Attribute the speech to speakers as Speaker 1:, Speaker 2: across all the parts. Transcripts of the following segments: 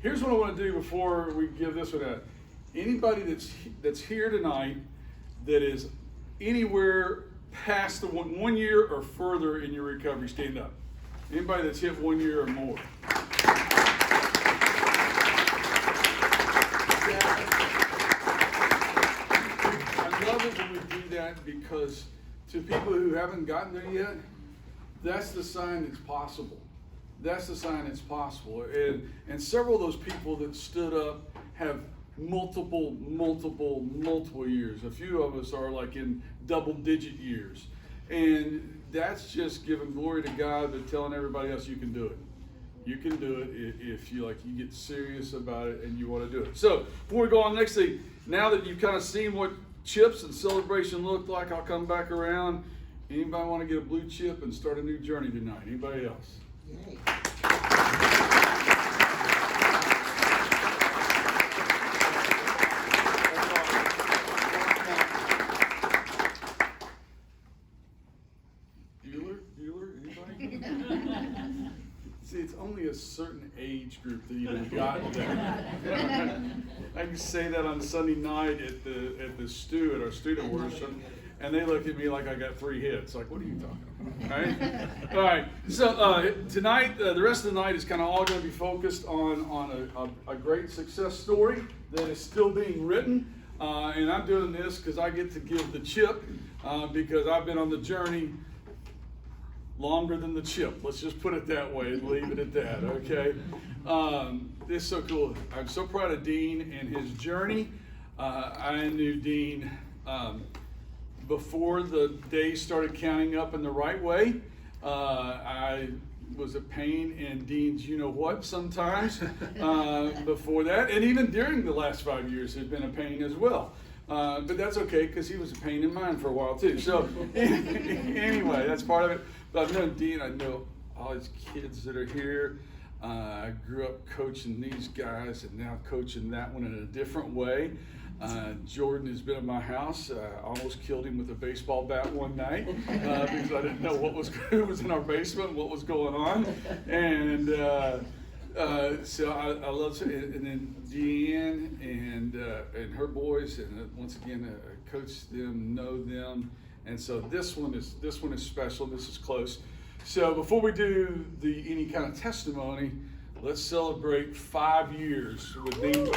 Speaker 1: Here's what I want to do before we give this one out. Anybody that's here tonight that is anywhere past the 1 year or further in your recovery, stand up. Anybody that's hit 1 year or more. I love it when we do that because to people who haven't gotten there yet, that's the sign it's possible. That's the sign it's possible. And several of those people that stood up have multiple years. A few of us are like in double-digit years. And that's just giving glory to God, but telling everybody else you can do it. You can do it if you get serious about it and you want to do it. So before we go on, next thing, now that you've kind of seen what chips and celebration look like, I'll come back around. Anybody want to get a blue chip and start a new journey tonight? Anybody else? Yay. Bueller, anybody? See, it's only a certain age group that even got there. I can say that on Sunday night at our student worship, and they look at me like I got 3 hits. Like, what are you talking about? Right? All right. So tonight, the rest of the night is kind of all going to be focused on a great success story that is still being written. And I'm doing this because I get to give the chip because I've been on the journey longer than the chip. Let's just put it that way and leave it at that, okay? This is so cool. I'm so proud of Dean and his journey. I knew Dean before the days started counting up in the right way. I was a pain in Dean's you-know-what sometimes before that. And even during the last 5 years, it's been a pain as well. But that's okay, because he was a pain in mine for a while too. So anyway, that's part of it. But I've known Dean, I know all his kids that are here. I grew up coaching these guys and now coaching that one in a different way. Jordan has been at my house. I almost killed him with a baseball bat one night because I didn't know who was in our basement, what was going on. And so I love it. And then Deann and her boys, and once again, I coach them, know them. And so this one is special. This is close. So before we do any kind of testimony, let's celebrate 5 years with Dean Burk.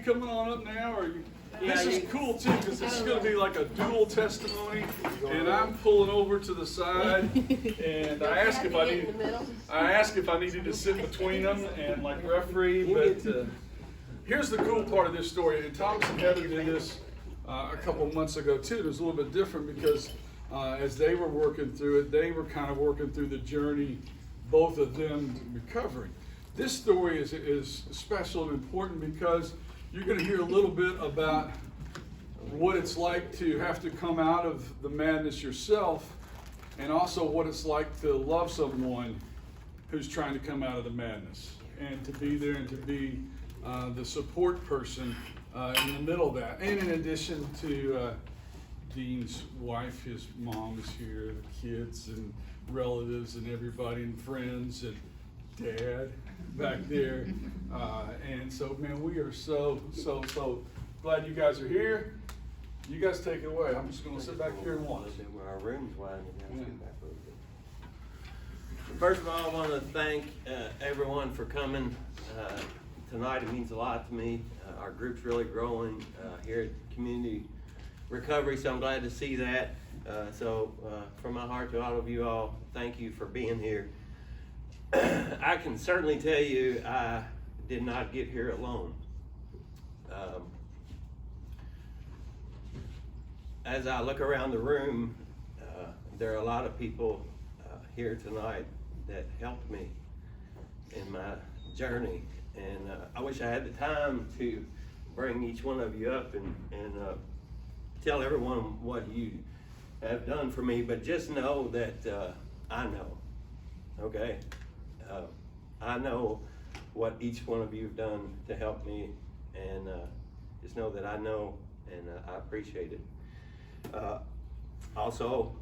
Speaker 1: Coming on up now, or this is cool too, because this is going to be like a dual testimony, and I'm pulling over to the side, and I asked if I needed to sit between them and like referee, but here's the cool part of this story, and Thomas and Heather did this a couple months ago too. It was a little bit different because as they were working through it, they were kind of working through the journey, both of them recovering. This story is special and important because you're going to hear a little bit about what it's like to have to come out of the madness yourself, and also what it's like to love someone who's trying to come out of the madness, and to be there and to be the support person in the middle of that. And in addition to Dean's wife, his mom is here, the kids and relatives and everybody and friends and Dad back there, and so man, we are so glad you guys are here. You guys take it away. I'm just going to sit back here and watch.
Speaker 2: Our room's wide. First of all, I want to thank everyone for coming tonight. It means a lot to me. Our group's really growing here at Community Recovery, so I'm glad to see that. So from my heart to all of you all, thank you for being here. I can certainly tell you I did not get here alone. As I look around the room, there are a lot of people here tonight that helped me in my journey, and I wish I had the time to bring each one of you up and tell everyone what you have done for me, but just know that I know, okay? I know what each one of you have done to help me, and just know that I know and I appreciate it. Also,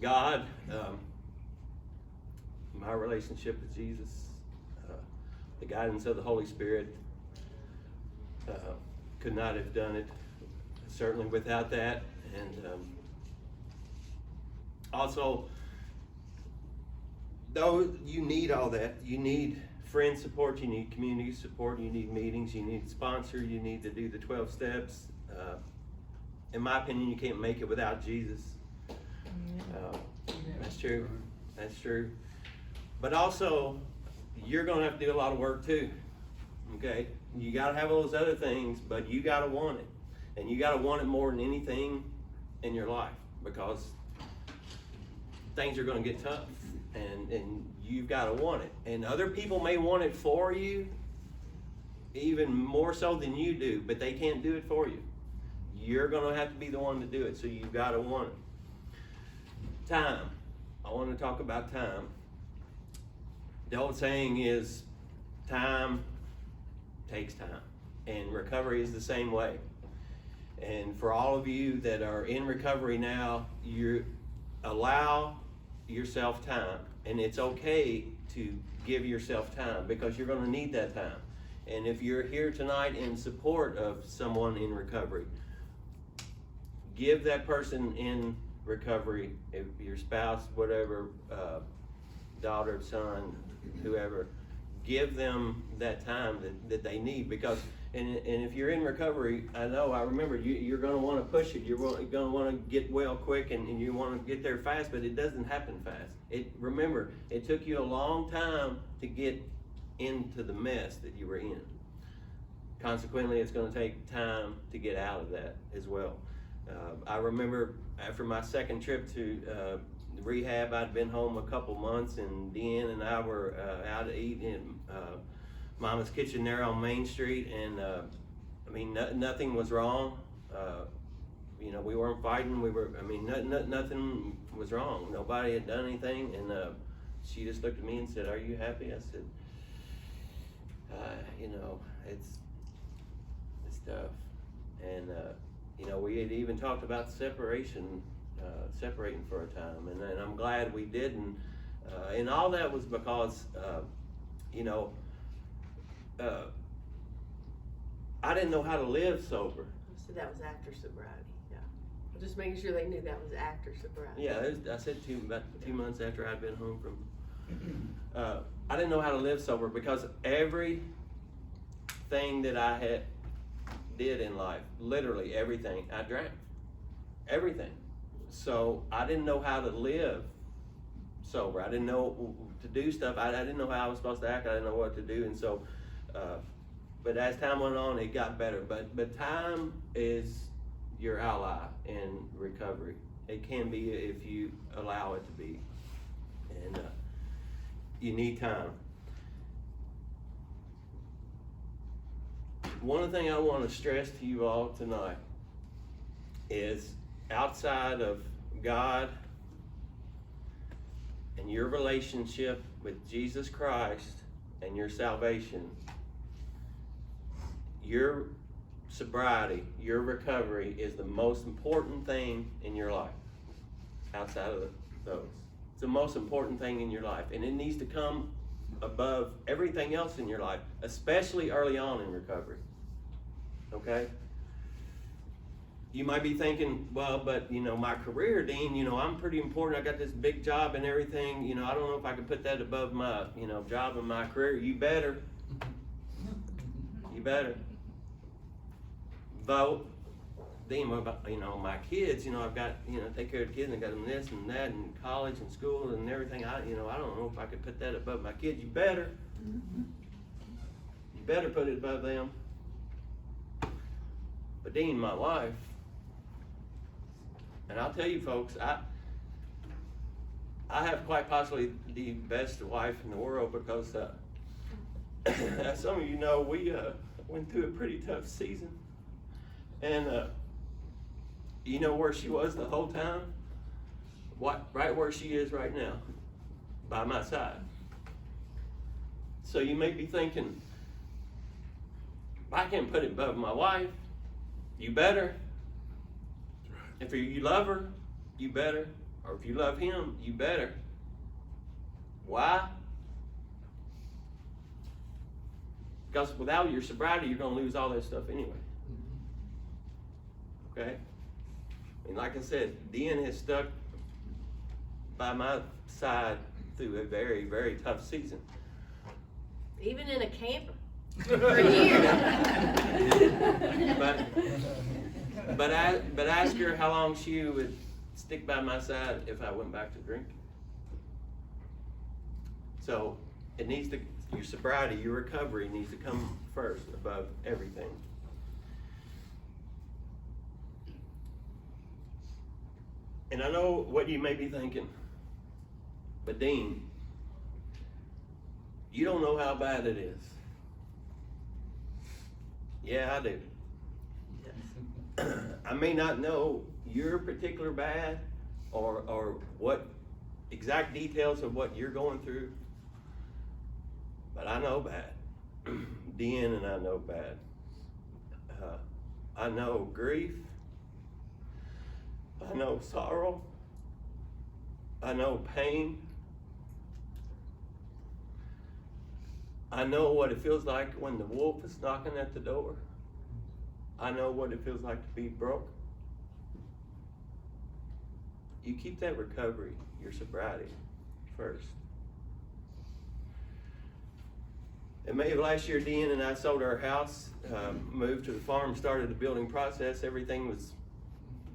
Speaker 2: God, my relationship with Jesus, the guidance of the Holy Spirit, could not have done it, certainly without that. And also, though you need all that, you need friend support, you need community support, you need meetings, you need sponsor, you need to do the 12 steps. In my opinion, you can't make it without Jesus. That's true. That's true. But also, you're going to have to do a lot of work too. Okay? You got to have all those other things, but you got to want it. And you got to want it more than anything in your life, because things are going to get tough. And you've got to want it. And other people may want it for you, even more so than you do, but they can't do it for you. You're going to have to be the one to do it, so you've got to want it. Time. I want to talk about time. The old saying is, time takes time. And recovery is the same way. And for all of you that are in recovery now, you allow yourself time. And it's okay to give yourself time, because you're going to need that time. And if you're here tonight in support of someone in recovery, give that person in recovery, if your spouse, whatever, daughter, son, whoever, give them that time that they need. Because and if you're in recovery, I remember you're going to want to push it. You're going to want to get well quick, and you want to get there fast, but it doesn't happen fast. Remember, it took you a long time to get into the mess that you were in. Consequently, it's going to take time to get out of that as well. I remember after my second trip to rehab, I'd been home a couple months, and Deann and I were out to eat in Mama's Kitchen there on Main Street, and nothing was wrong. We weren't fighting. Nothing was wrong. Nobody had done anything, and she just looked at me and said, "Are you happy?" I said, it's tough. And we had even talked about separating for a time, and I'm glad we didn't. And all that was because, I didn't know how to live sober.
Speaker 3: So that was after sobriety, yeah. Just making sure they knew that was after sobriety.
Speaker 2: Yeah, I said about 2 months after I'd been home from. I didn't know how to live sober, because everything that I did in life, literally everything, I drank. Everything. So I didn't know how to live sober. I didn't know to do stuff. I didn't know how I was supposed to act. I didn't know what to do. And so, but as time went on, it got better. But time is your ally in recovery. It can be if you allow it to be. And you need time. One thing I want to stress to you all tonight is, outside of God and your relationship with Jesus Christ and your salvation, your sobriety, your recovery is the most important thing in your life. Outside of those, it's the most important thing in your life, and it needs to come above everything else in your life, especially early on in recovery. Okay? You might be thinking, well, but my career, Dean, I'm pretty important. I got this big job and everything. I don't know if I can put that above my, job and my career. You better. You better. Vote. Dean, what about, my kids? I've got, take care of the kids, and I got them this and that, and college and school and everything. I don't know if I could put that above my kids. You better. You better put it above them. But Dean, my wife, and I'll tell you folks, I have quite possibly the best wife in the world, because as some of you know, we went through a pretty tough season. And you know where she was the whole time? Right where she is right now, by my side. So you may be thinking, I can't put it above my wife. You better. If you love her, you better. Or if you love him, you better. Why? Because without your sobriety, you're going to lose all that stuff anyway. Okay? And like I said, Deann has stuck by my side through a very, very tough season.
Speaker 3: Even in a camper for years.
Speaker 2: But ask her how long she would stick by my side if I went back to drinking. So it needs to, your sobriety, your recovery needs to come first above everything. And I know what you may be thinking, but Dean, you don't know how bad it is. Yeah, I do. I may not know your particular bad or what exact details of what you're going through, but I know bad. Deann and I know bad. I know grief. I know sorrow. I know pain. I know what it feels like when the wolf is knocking at the door. I know what it feels like to be broke. You keep that recovery, your sobriety, first. In May of last year, Deann and I sold our house, moved to the farm, started the building process. Everything was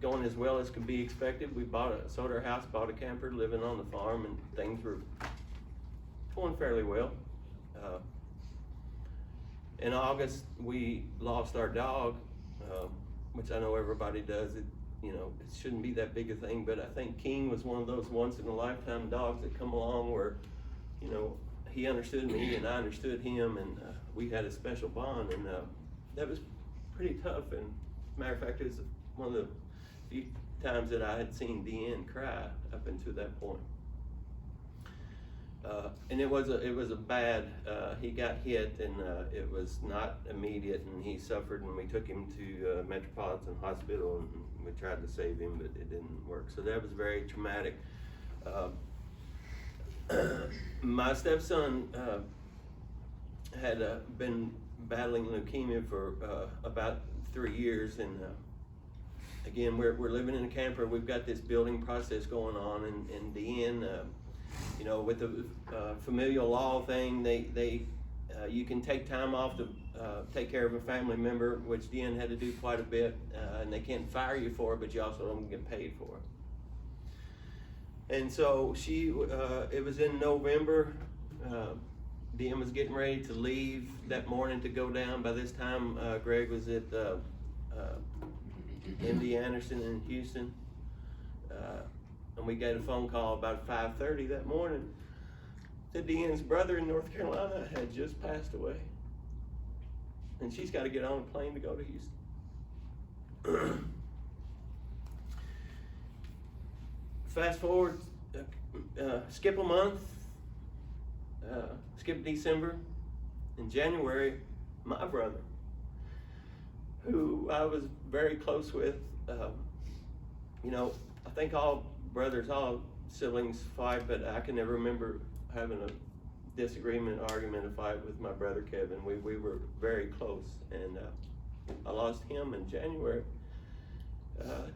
Speaker 2: going as well as could be expected. We sold our house, bought a camper, living on the farm, and things were going fairly well. In August, we lost our dog, which I know everybody does. It shouldn't be that big a thing, but I think King was one of those once-in-a-lifetime dogs that come along where, he understood me and I understood him, and we had a special bond, and that was pretty tough. And matter of fact, it was one of the few times that I had seen Deann cry up until that point. And it was a bad, he got hit, and it was not immediate, and he suffered, and we took him to Metropolitan Hospital, and we tried to save him, but it didn't work. So that was very traumatic. My stepson had been battling leukemia for about 3 years, and again, we're living in a camper. We've got this building process going on, and Deann, with the familial law thing, they you can take time off to take care of a family member, which Deann had to do quite a bit, and they can't fire you for it, but you also don't get paid for it. And so it was in November. Deann was getting ready to leave that morning to go down. By this time, Greg was at MD Anderson in Houston. And we got a phone call about 5:30 that morning that Deann's brother in North Carolina had just passed away. And she's got to get on a plane to go to Houston. Fast forward, skip a month, skip December. In January, my brother, who I was very close with, I think all siblings fight, but I can never remember having a disagreement, argument, a fight with my brother Kevin. We were very close, and I lost him in January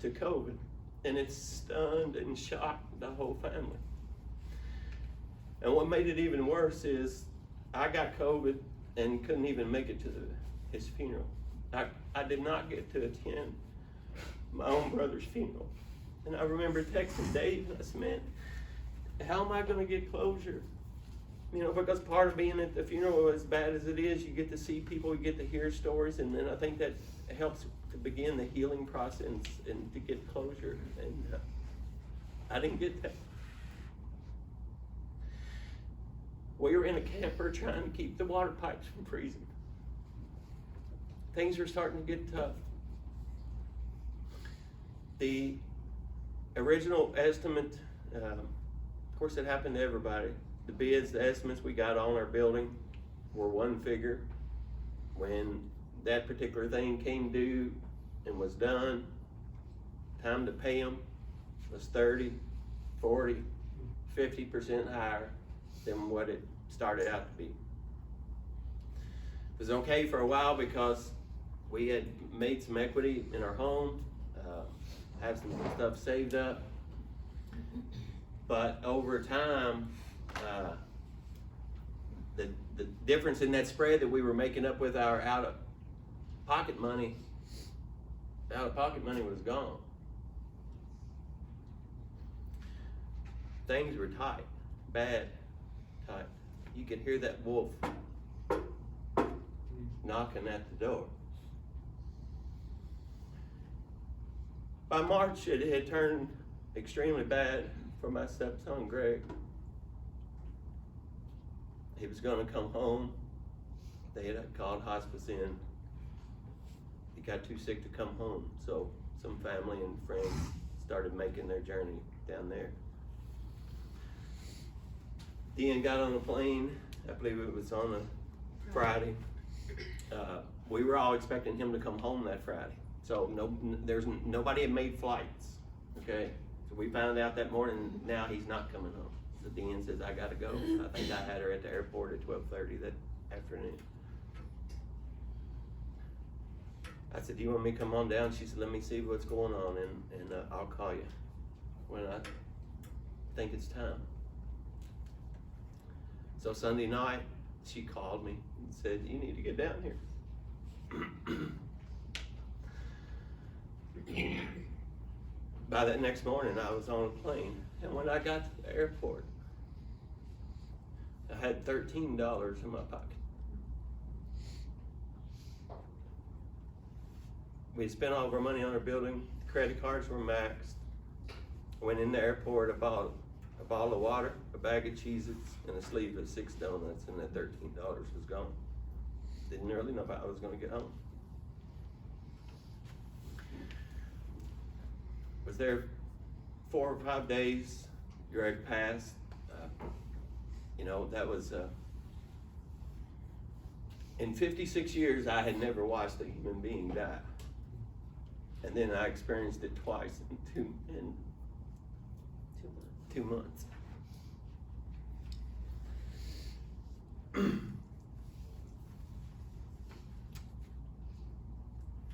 Speaker 2: to COVID, and it stunned and shocked the whole family. And what made it even worse is I got COVID and couldn't even make it to his funeral. I did not get to attend my own brother's funeral. And I remember texting Dave, and I said, man, how am I going to get closure? Because part of being at the funeral, as bad as it is, you get to see people, you get to hear stories, and then I think that helps to begin the healing process and to get closure. And I didn't get that. We were in a camper trying to keep the water pipes from freezing. Things were starting to get tough. The original estimate, of course it happened to everybody. The bids, the estimates we got on our building, were one figure. When that particular thing came due and was done, time to pay them was 30, 40, 50% higher than what it started out to be. It was okay for a while because we had made some equity in our home, have some stuff saved up, but over time, the difference in that spread that we were making up with our out-of-pocket money was gone. Things were tight, bad, tight. You could hear that wolf knocking at the door. By March, it had turned extremely bad for my stepson, Greg. He was gonna come home. They had called hospice in. He got too sick to come home, so some family and friends started making their journey down there. Dean got on a plane, I believe it was on a Friday. We were all expecting him to come home that Friday. So nobody had made flights, okay? So we found out that morning, now he's not coming home. So Dean says, I gotta go. I think I had her at the airport at 12:30 that afternoon. I said, do you want me to come on down? She said, let me see what's going on and I'll call you when I think it's time. So Sunday night, she called me and said, you need to get down here. By that next morning, I was on a plane, and when I got to the airport, I had $13 in my pocket. We had spent all of our money on our building, the credit cards were maxed. Went in the airport, I bought a bottle of water, a bag of Cheez-Its, and a sleeve of 6 donuts, and that $13 was gone. Didn't really know how I was gonna get home. Was there 4 or 5 days, Greg passed. That was, in 56 years, I had never watched a human being die. And then I experienced it twice in 2 months.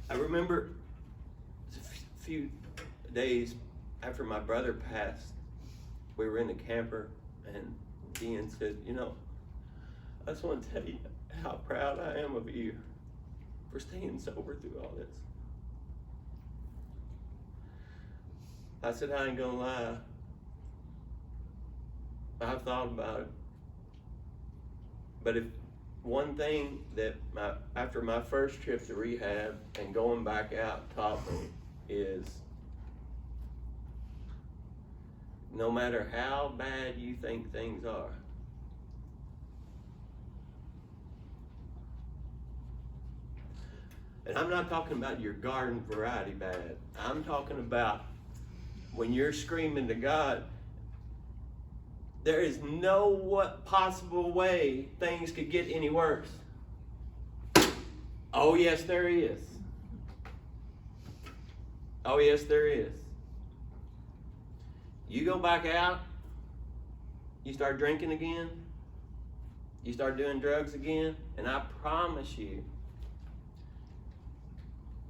Speaker 2: I remember a few days after my brother passed, we were in the camper and Dean said, I just want to tell you how proud I am of you for staying sober through all this. I said, I ain't gonna lie. I've thought about it. But if one thing that after my first trip to rehab and going back out taught me is no matter how bad you think things are, and I'm not talking about your garden variety bad, I'm talking about when you're screaming to God, there is no possible way things could get any worse. Oh yes, there is. Oh yes, there is. You go back out, you start drinking again, you start doing drugs again, and I promise you,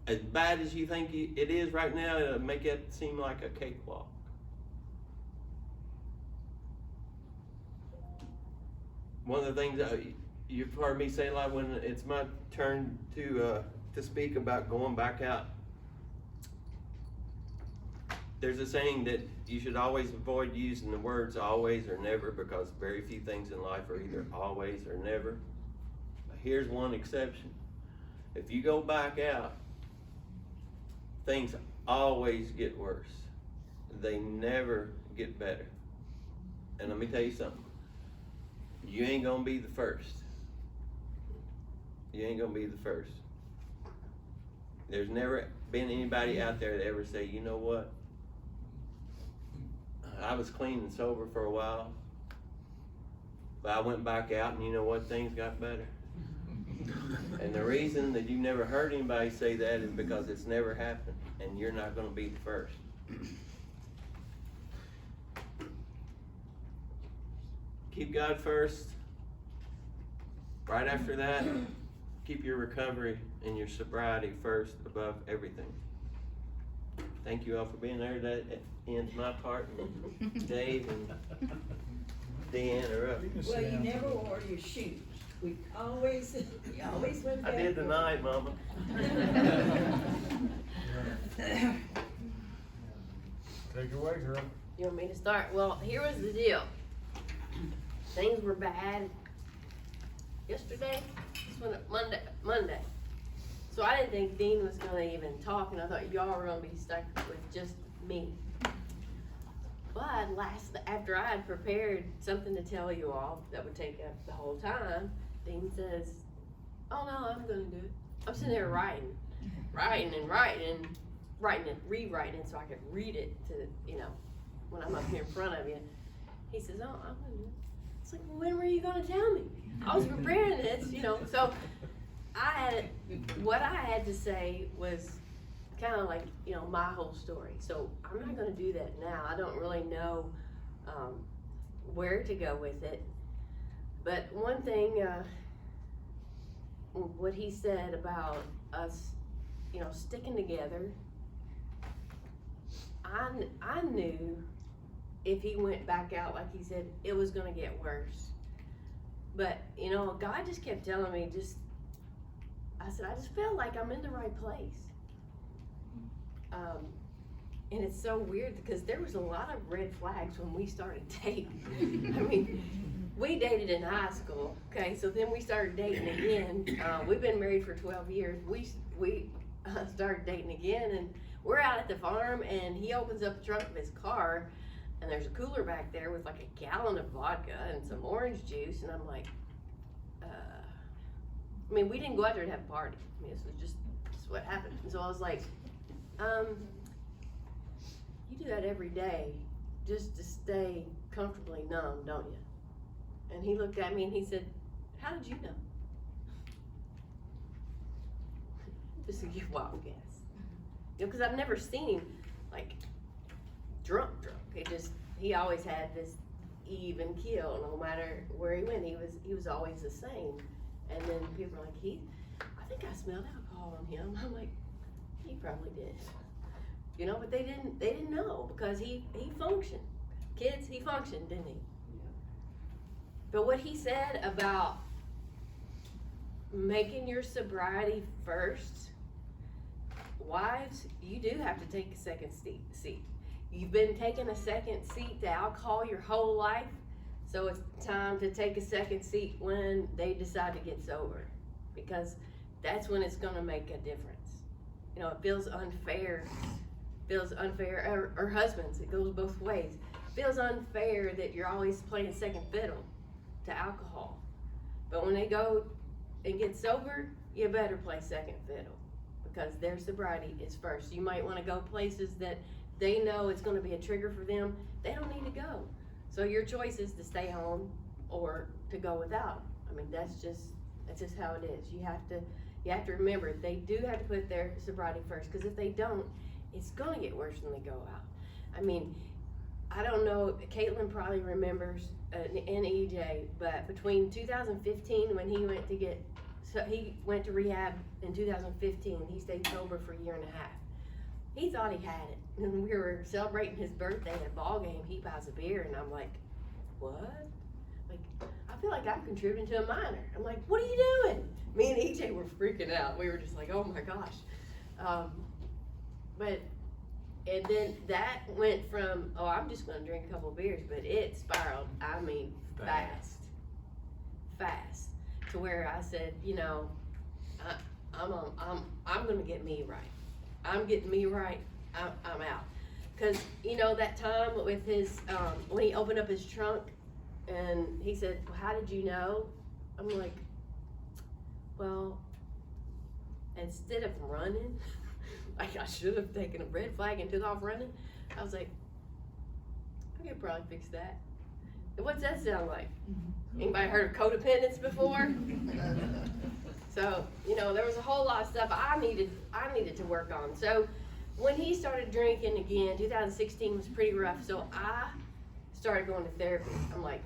Speaker 2: as bad as you think it is right now, it'll make it seem like a cakewalk. One of the things you've heard me say a lot when it's my turn to speak about going back out. There's a saying that you should always avoid using the words always or never because very few things in life are either always or never. But here's one exception. If you go back out, things always get worse. They never get better. And let me tell you something. You ain't gonna be the first. You ain't gonna be the first. There's never been anybody out there that ever say, you know what? I was clean and sober for a while, but I went back out and you know what? Things got better. And the reason that you've never heard anybody say that is because it's never happened, and you're not gonna be the first. Keep God first. Right after that, keep your recovery and your sobriety first above everything. Thank you all for being there. That ends my part, and Dave and Deann are up.
Speaker 4: Well, you never wore your shoes. You always went back.
Speaker 2: I did tonight, Mama.
Speaker 5: Take it away, girl.
Speaker 3: You want me to start? Well, here was the deal. Things were bad yesterday. Monday. So I didn't think Dean was gonna even talk, and I thought y'all were gonna be stuck with just me. But after I had prepared something to tell you all that would take up the whole time, Dean says, "Oh no, I'm gonna do it." I'm sitting there writing and rewriting so I could read it to, when I'm up here in front of you. He says, "Oh, I'm gonna do it." It's like, well, when were you gonna tell me? I was preparing this, so what I had to say was kind of like, my whole story. So I'm not gonna do that now. I don't really know where to go with it. But one thing, what he said about us, sticking together, I knew if he went back out, like he said, it was gonna get worse. But, God just kept telling me, I said, I just felt like I'm in the right place. And it's so weird because there was a lot of red flags when we started dating. I mean, we dated in high school, okay? So then we started dating again. We've been married for 12 years. We started dating again, and we're out at the farm, and he opens up the trunk of his car, and there's a cooler back there with like a gallon of vodka and some orange juice, and I'm like, we didn't go out there to have a party. This was just what happened. And so I was like, you do that every day just to stay comfortably numb, don't you? And he looked at me and he said, how did you know? Just a wild guess. Because I've never seen him like drunk. He always had this even keel. No matter where he went, he was always the same. And then people were like, I think I smelled alcohol on him. I'm like, he probably did. But they didn't know because he functioned. Kids, he functioned, didn't he? But what he said about making your sobriety first, wives, you do have to take a second seat. You've been taking a second seat to alcohol your whole life, so it's time to take a second seat when they decide to get sober, because that's when it's gonna make a difference. It feels unfair. Or husbands, it goes both ways. It feels unfair that you're always playing second fiddle to alcohol. But when they go and get sober, you better play second fiddle, because their sobriety is first. You might want to go places that they know it's going to be a trigger for them. They don't need to go. So your choice is to stay home or to go without. That's just how it is. You have to remember, they do have to put their sobriety first, because if they don't, it's going to get worse when they go out. I don't know, Caitlin probably remembers, and EJ, but between 2015 when he went to rehab in 2015, he stayed sober for a year and a half. He thought he had it. And we were celebrating his birthday at a ball game. He buys a beer, and I'm like, what? I feel like I'm contributing to a minor. I'm like, what are you doing? Me and EJ were freaking out. We were just like, oh my gosh. And then that went from, I'm just gonna drink a couple of beers, but it spiraled, fast, to where I said, I'm gonna get me right. I'm getting me right, I'm out. Cause that time with his, when he opened up his trunk and he said, well, how did you know? I'm like, well, instead of running, like I should have taken a red flag and took off running, I was like, I could probably fix that. And what's that sound like? Anybody heard of codependence before? So, you know, there was a whole lot of stuff I needed to work on. So when he started drinking again, 2016 was pretty rough. So I started going to therapy. I'm like,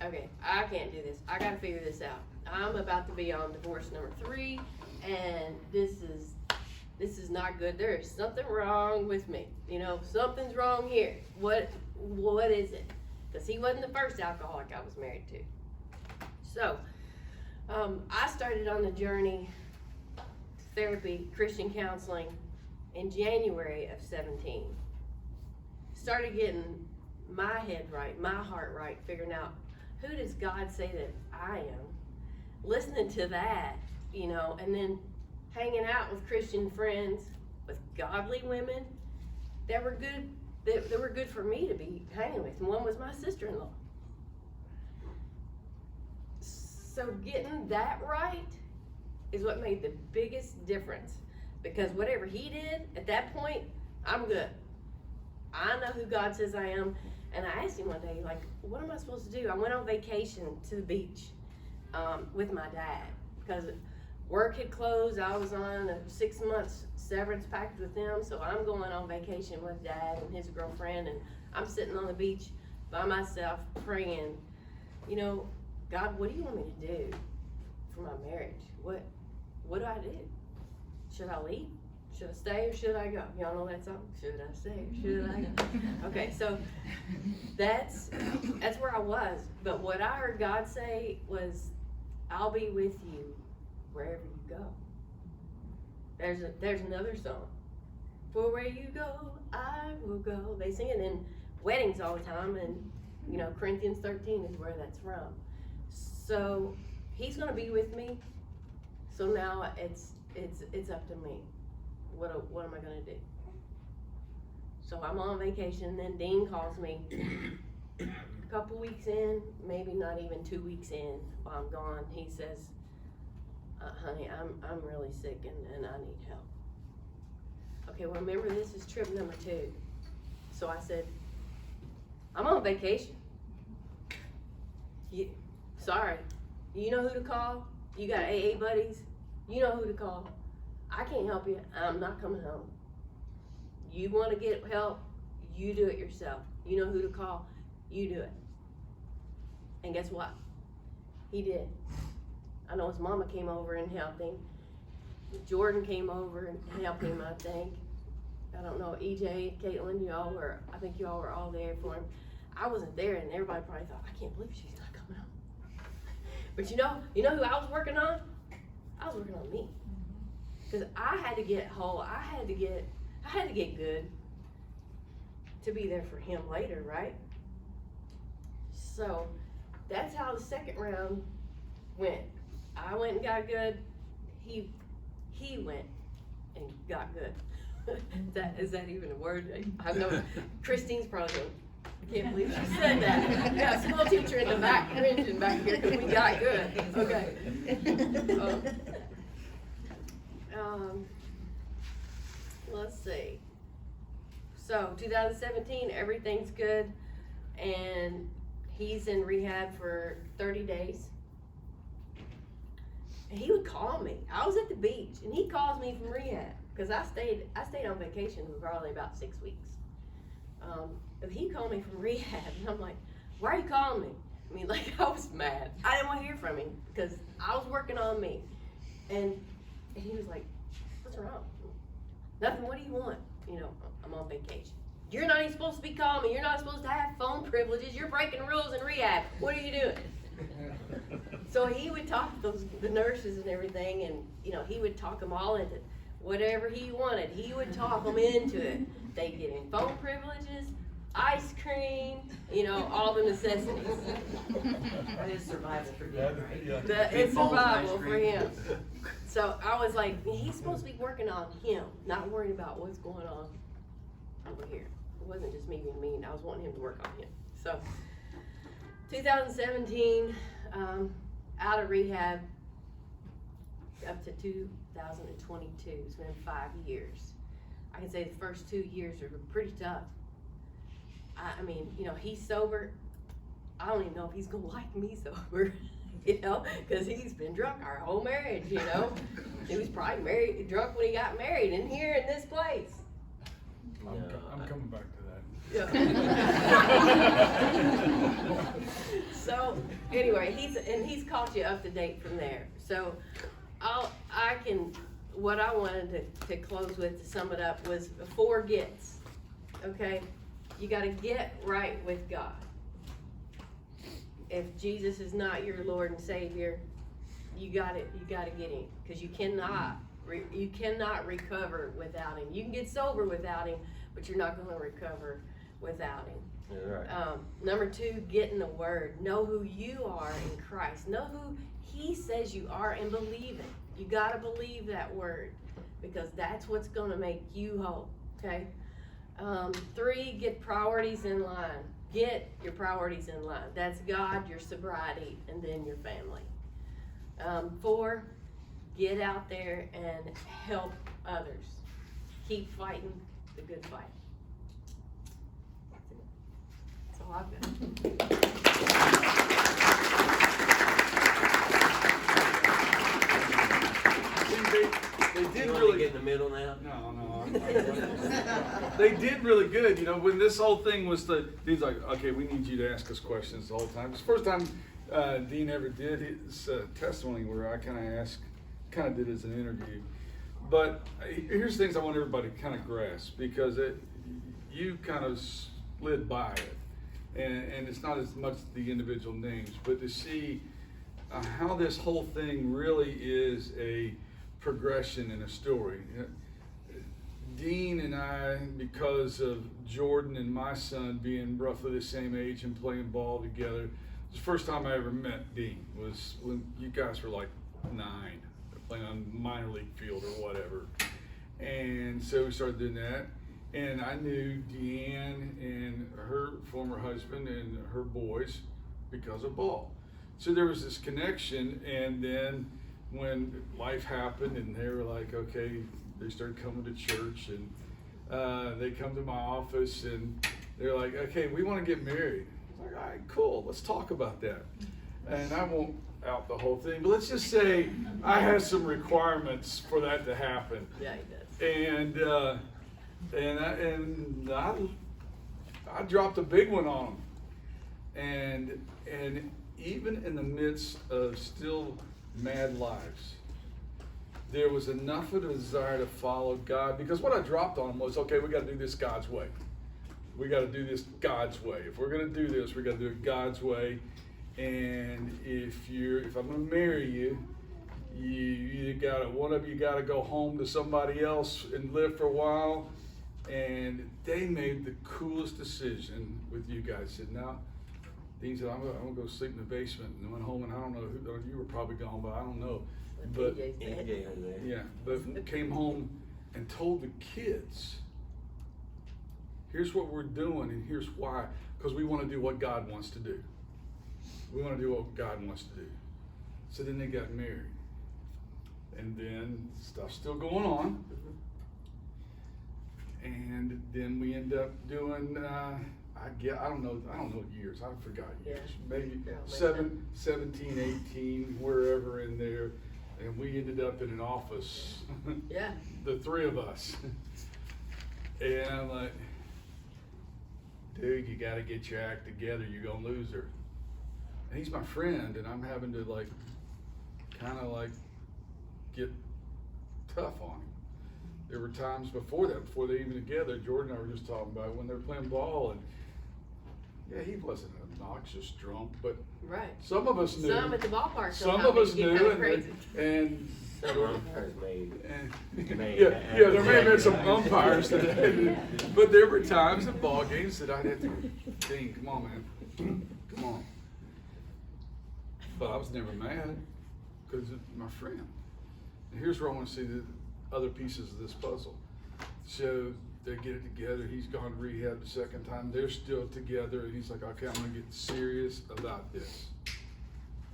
Speaker 3: okay, I can't do this. I gotta figure this out. I'm about to be on divorce number 3, and this is not good. There is something wrong with me. You know, something's wrong here. What is it? Because he wasn't the first alcoholic I was married to. So, I started on the journey, therapy, Christian counseling, in January of 17. Started getting my head right, my heart right, figuring out who does God say that I am, listening to that, you know, and then hanging out with Christian friends, with godly women that were good, that were good for me to be hanging with. And one was my sister-in-law. So getting that right is what made the biggest difference, because whatever he did at that point, I'm good. I know who God says I am. And I asked him one day, like, what am I supposed to do? I went on vacation to the beach with my dad because work had closed. I was on a 6 months severance package with them, so I'm going on vacation with Dad and his girlfriend, and I'm sitting on the beach by myself praying, you know, God, what do you want me to do for my marriage? What do I do? Should I leave? Should I stay or should I go? Y'all know that song? Should I stay or should I go? Okay, so that's where I was. But what I heard God say was, I'll be with you wherever you go. There's another song. For where you go, I will go. They sing it in weddings all the time, and you know, Corinthians 13 is where that's from. So he's gonna be with me. So now it's up to me. What am I gonna do? So I'm on vacation, and then Dean calls me a couple weeks in, maybe not even 2 weeks in, while I'm gone. He says, honey, I'm really sick and I need help. Okay, well, remember, this is trip number 2. So I said, I'm on vacation. Sorry, you know who to call? You got AA buddies? You know who to call. I can't help you. I'm not coming home. You want to get help, you do it yourself. You know who to call, you do it. And guess what? He did. I know his mama came over and helped him. Jordan came over and helped him, I think. I don't know, EJ, Caitlin, I think y'all were all there for him. I wasn't there, and everybody probably thought, I can't believe she's not coming home. But you know who I was working on? I was working on me. Because I had to get whole. I had to get good to be there for him later, right? So that's how the second round went. I went and got good. He went and got good. Is that even a word? I know Christine's probably going, I can't believe she said that. We got a school teacher in the back cringing back here because we got good. Okay. Let's see. So 2017, everything's good, and he's in rehab for 30 days. And he would call me. I was at the beach, and he calls me from rehab because I stayed on vacation for probably about 6 weeks. But he called me from rehab, and I'm like, why are you calling me? I mean, like, I was mad. I didn't want to hear from him because I was working on me. And he was like, what's wrong? Nothing, what do you want? You know, I'm on vacation. You're not even supposed to be calling me. You're not supposed to have phone privileges. You're breaking rules in rehab. What are you doing? So he would talk to the nurses and everything, and, you know, he would talk them all into whatever he wanted. He would talk them into it. They'd get him phone privileges, ice cream, you know, all the necessities.
Speaker 6: That is survival for Dean, right?
Speaker 3: It's survival for him. So I was like, he's supposed to be working on him, not worrying about what's going on over here. It wasn't just me being mean. I was wanting him to work on him. So 2017, out of rehab up to 2022. It's been 5 years. I can say the first 2 years were pretty tough. I mean, you know, he's sober. I don't even know if he's gonna like me sober. you know, because he's been drunk our whole marriage, you know. He was probably drunk when he got married, and here in this place.
Speaker 5: I'm coming back to that.
Speaker 3: Yeah. So anyway, he's caught you up to date from there. So what I wanted to close with, to sum it up, was 4 gets. Okay, you got to get right with God. If Jesus is not your Lord and Savior, you got to get Him, because you cannot recover without Him. You can get sober without Him, but you're not going to recover without Him.
Speaker 2: Yeah, right.
Speaker 3: Number 2, get in the Word. Know who you are in Christ. Know who He says you are, and believe it. You got to believe that Word, because that's what's going to make you whole. Okay. 3, get priorities in line. Get your priorities in line. That's God, your sobriety, and then your family. 4, get out there and help others. Keep fighting the good fight. That's all I've got.
Speaker 1: They did
Speaker 2: You want
Speaker 1: really
Speaker 2: to get in the middle now?
Speaker 1: No. They did really good. You know, when this whole thing was he's like, okay, we need you to ask us questions the whole time. It's the first time Dean ever did his testimony where I kind of did as an interview. But here's things I want everybody to kind of grasp, because you kind of slid by it. And it's not as much the individual names, but to see how this whole thing really is a progression in a story. Dean and I, because of Jordan and my son being roughly the same age and playing ball together, it was the first time I ever met Dean was when you guys were like 9, playing on minor league field or whatever. And so we started doing that. And I knew Deann and her former husband and her boys because of ball. So there was this connection, and then when life happened and they were like, okay, they started coming to church, and they come to my office and they're like, okay, we want to get married. I was like, all right, cool, let's talk about that. And I won't out the whole thing, but let's just say I have some requirements for that to happen.
Speaker 3: Yeah, he does.
Speaker 1: And I dropped a big one on them. And even in the midst of still mad lives, there was enough of a desire to follow God, because what I dropped on them was, okay, we got to do this God's way. We got to do this God's way. If we're going to do this, we got to do it God's way. And if I'm going to marry you, one of you got to go home to somebody else and live for a while. And they made the coolest decision with you guys. Said, now, Dean said, I'm going to go sleep in the basement, and went home, and I don't know who, you were probably gone, but I don't know. But yeah, but came home and told the kids, here's what we're doing and here's why, because we want to do what God wants to do. We want to do what God wants to do. So then they got married, and then stuff's still going on, and then we end up doing I don't know years, I forgot years, maybe 17, 18, wherever in there. And we ended up in an office,
Speaker 3: Yeah.
Speaker 1: the 3 of us. And I'm like, dude, you got to get your act together. You're going to lose her. And he's my friend, and I'm having to get tough on him. There were times before they even together, Jordan and I were just talking about when they were playing ball, and yeah, he wasn't an obnoxious drunk, but
Speaker 3: Right.
Speaker 1: some of us knew.
Speaker 3: Some at the ballpark.
Speaker 1: Some of us knew, and there may have been some umpires today, but there were times in ball games that I'd have to, Dean, come on, man, come on. But I was never mad because of my friend. And here's where I want to see the other pieces of this puzzle. So they get it together. He's gone to rehab the second time. They're still together, and he's like, okay, I'm going to get serious about this.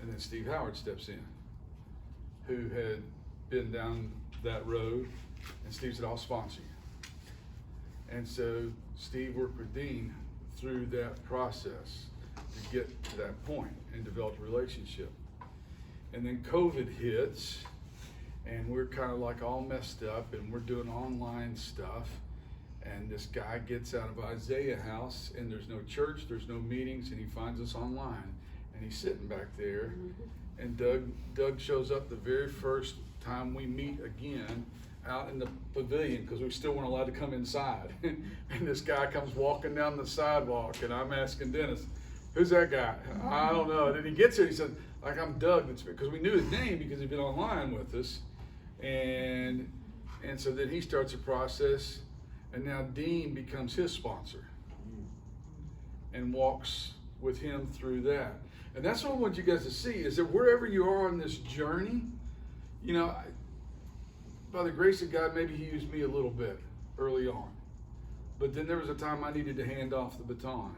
Speaker 1: And then Steve Howard steps in, who had been down that road, and Steve said, I'll sponsor you. And so Steve worked with Dean through that process to get to that point and develop a relationship. And then COVID hits, and we're kind of like all messed up, and we're doing online stuff. And this guy gets out of Isaiah House, and there's no church, there's no meetings, and he finds us online. And he's sitting back there, and Doug shows up the very first time we meet again out in the pavilion, because we still weren't allowed to come inside. And this guy comes walking down the sidewalk, and I'm asking Dennis, who's that guy? I don't know. And then he gets here, he said, like, I'm Doug, because we knew his name because he'd been online with us. And so then he starts a process, and now Dean becomes his sponsor and walks with him through that. And that's what I want you guys to see, is that wherever you are on this journey, you know, by the grace of God, maybe he used me a little bit early on. But then there was a time I needed to hand off the baton.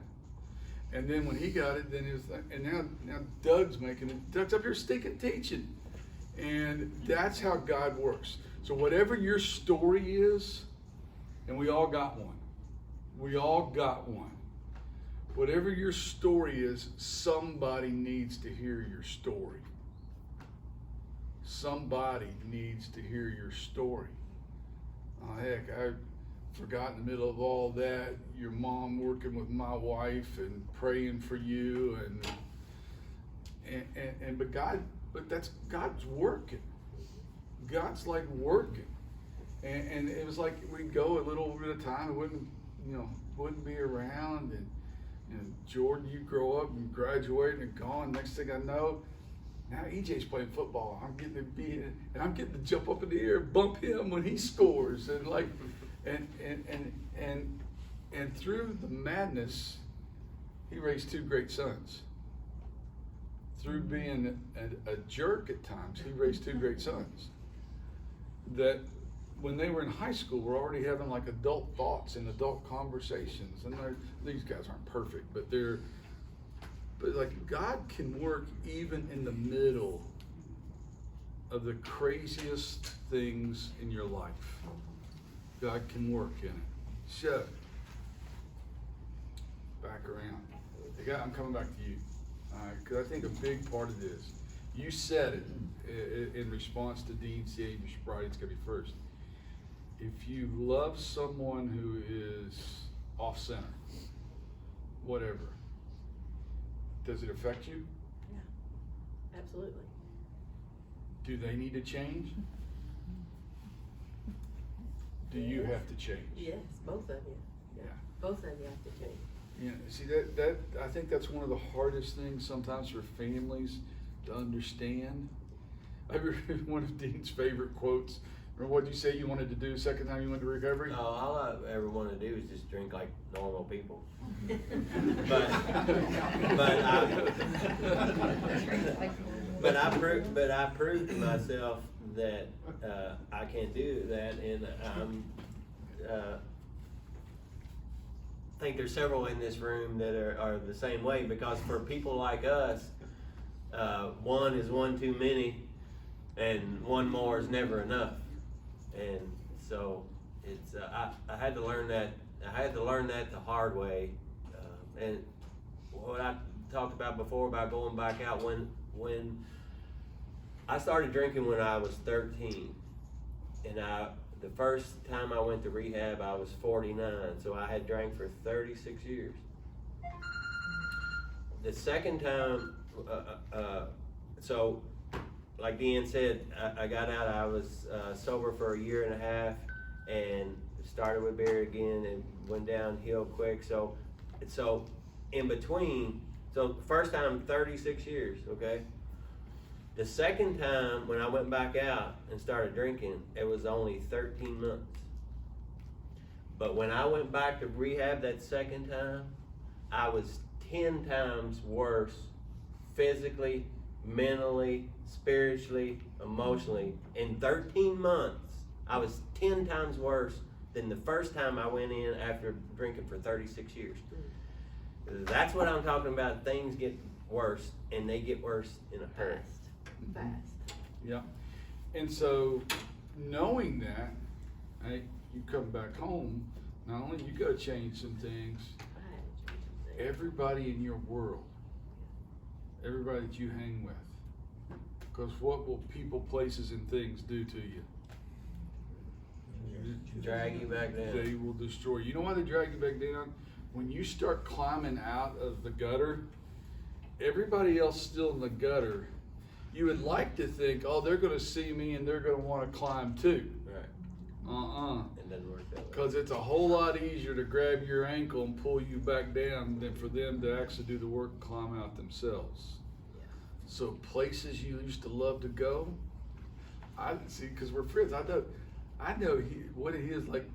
Speaker 1: And then when he got it, then it was like, and now Doug's making it. Doug's up here stinking teaching. And that's how God works. So whatever your story is, and we all got one. We all got one. Whatever your story is, somebody needs to hear your story. Somebody needs to hear your story. Oh, heck, I forgot in the middle of all that, your mom working with my wife and praying for you, but that's God's working. God's like working. And it was like we'd go a little bit of time, it wouldn't be around, and Jordan, you grow up and graduate and gone. Next thing I know, now EJ's playing football. I'm getting to be, and I'm getting to jump up in the air and bump him when he scores, and like, and through the madness, he raised two great sons. Through being a jerk at times, he raised two great sons that when they were in high school were already having like adult thoughts and adult conversations. And these guys aren't perfect, but like God can work even in the middle of the craziest things in your life. God can work in it. So, back around. I'm coming back to you. Because I think a big part of this, you said it in response to Dean saying your sobriety's going to be first. If you love someone who is off center, whatever, does it affect you?
Speaker 3: Yeah, absolutely.
Speaker 1: Do they need to change? Do you have to change?
Speaker 3: Yes, both of you. Yeah. Both of you have to change.
Speaker 1: Yeah, see that I think that's one of the hardest things sometimes for families to understand. I remember one of Dean's favorite quotes. Remember what you say you wanted to do the second time you went to recovery?
Speaker 2: No, all I ever want to do is just drink like normal people. but I proved to myself that I can't do that, and I think there's several in this room that are the same way, because for people like us, one is one too many, and one more is never enough. And so it's I had to learn that. I had to learn that the hard way. And what I talked about before about going back out, when I started drinking when I was 13, and the first time I went to rehab, I was 49, so I had drank for 36 years. The second time, so like Deann said, I got out, I was sober for a year and a half, and started with beer again and went downhill quick. So in between, so first time 36 years, okay? The second time when I went back out and started drinking, it was only 13 months. But when I went back to rehab that second time, I was 10 times worse physically, mentally, spiritually, emotionally. In 13 months, I was 10 times worse than the first time I went in after drinking for 36 years. That's what I'm talking about. Things get worse, and they get worse in a hurry.
Speaker 3: Fast.
Speaker 1: Yeah. And so knowing that, hey, you come back home, not only you got to change some things, everybody in your world, everybody that you hang with, Because what will people, places, and things do to you?
Speaker 2: Drag you back down.
Speaker 1: They will destroy you. You know why they drag you back down? When you start climbing out of the gutter, everybody else still in the gutter, you would like to think, oh, they're going to see me and they're going to want to climb too.
Speaker 2: Right. It doesn't work that way.
Speaker 1: Because it's a whole lot easier to grab your ankle and pull you back down than for them to actually do the work and climb out themselves. So places you used to love to go, I see, because we're friends. I know what it is, like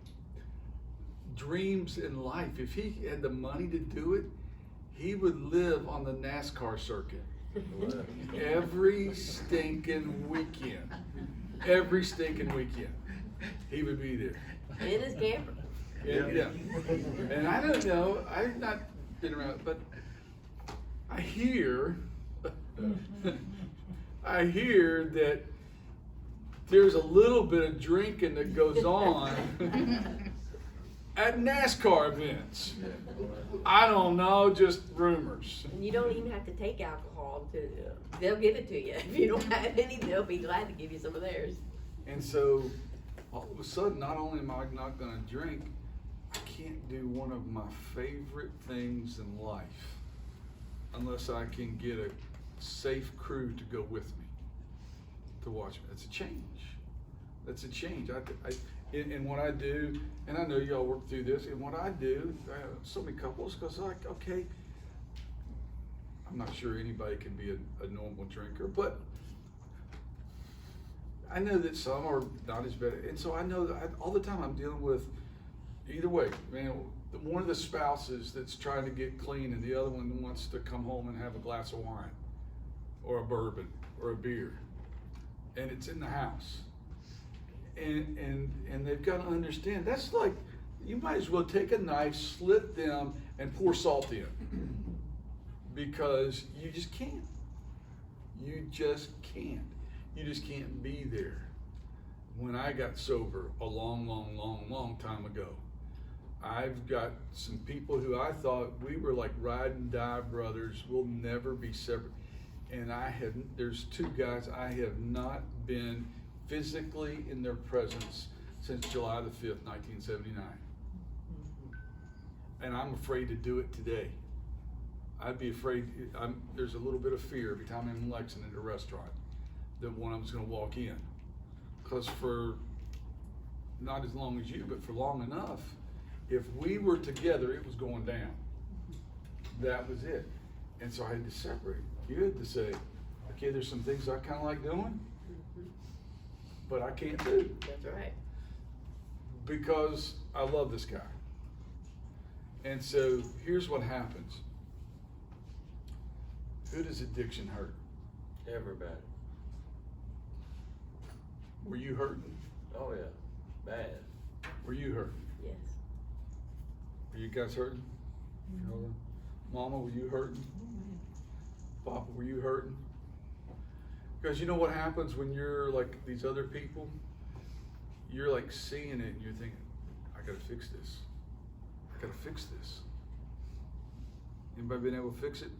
Speaker 1: dreams in life. If he had the money to do it, he would live on the NASCAR circuit every stinking weekend. Every stinking weekend, he would be there.
Speaker 3: In his camper.
Speaker 1: Yeah. And I don't know, I've not been around, but I hear that there's a little bit of drinking that goes on at NASCAR events. I don't know, just rumors.
Speaker 3: And you don't even have to take alcohol they'll give it to you. If you don't have any, they'll be glad to give you some of theirs.
Speaker 1: And so all of a sudden, not only am I not going to drink, I can't do one of my favorite things in life unless I can get a safe crew to go with me to watch me. That's a change. That's a change. In what I do, and I know y'all work through this, in what I do, so many couples, because like, okay, I'm not sure anybody can be a normal drinker, but I know that some are not as bad. And so I know that all the time I'm dealing with, either way, man, one of the spouses that's trying to get clean and the other one wants to come home and have a glass of wine or a bourbon or a beer. And it's in the house. And they've got to understand, that's like, you might as well take a knife, slit them, and pour salt in. Because you just can't. You just can't. You just can't be there. When I got sober a long time ago, I've got some people who I thought we were like ride and die brothers. We'll never be separate. And there's two guys I have not been physically in their presence since July the 5th, 1979. And I'm afraid to do it today. I'd be afraid, there's a little bit of fear every time I'm in Lexington at a restaurant that one of them's gonna walk in. Because for not as long as you, but for long enough, if we were together, it was going down. That was it. And so I had to separate. You had to say, okay, there's some things I kind of like doing, but I can't do.
Speaker 3: That's right.
Speaker 1: Because I love this guy. And so here's what happens. Who does addiction hurt?
Speaker 2: Everybody.
Speaker 1: Were you hurting?
Speaker 2: Oh yeah, bad.
Speaker 1: Were you hurting?
Speaker 3: Yes.
Speaker 1: Were you guys hurting? Mama, were you hurting? Papa, were you hurting? Because you know what happens when you're like these other people? You're like seeing it and you're thinking, I gotta fix this. I gotta fix this. Anybody been able to fix it?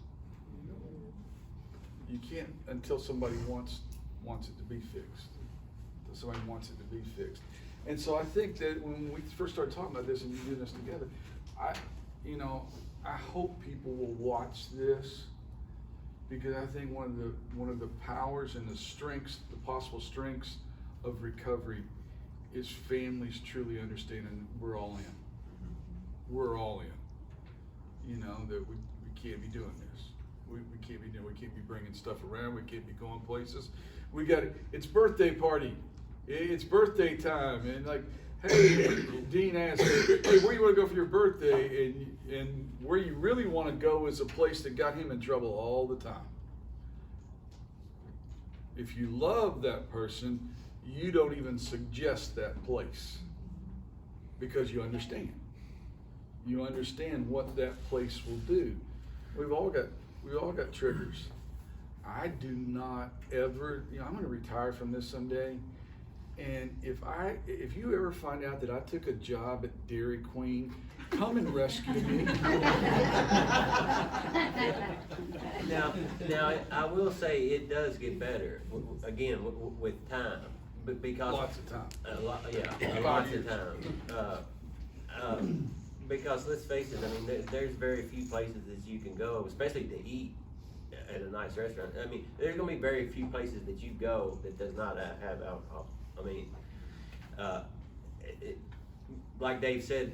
Speaker 1: You can't until somebody wants it to be fixed. Until somebody wants it to be fixed. And so I think that when we first started talking about this and you doing this together, I hope people will watch this, because I think one of the powers and the strengths, the possible strengths of recovery is families truly understanding we're all in. We're all in. You know, that we can't be doing this. We can't be bringing stuff around. We can't be going places. It's birthday party. It's birthday time. And like, hey, Dean asked, hey, where you want to go for your birthday? And where you really want to go is a place that got him in trouble all the time. If you love that person, you don't even suggest that place because you understand. You understand what that place will do. We all got triggers. I do not ever, I'm going to retire from this someday, And if you ever find out that I took a job at Dairy Queen, come and rescue me.
Speaker 2: Now, I will say it does get better, again, with time, but because.
Speaker 1: Lots of time.
Speaker 2: Lots of time. Because let's face it, I mean, there's very few places that you can go, especially to eat at a nice restaurant. I mean, there's gonna be very few places that you go that does not have alcohol. I mean, like Dave said,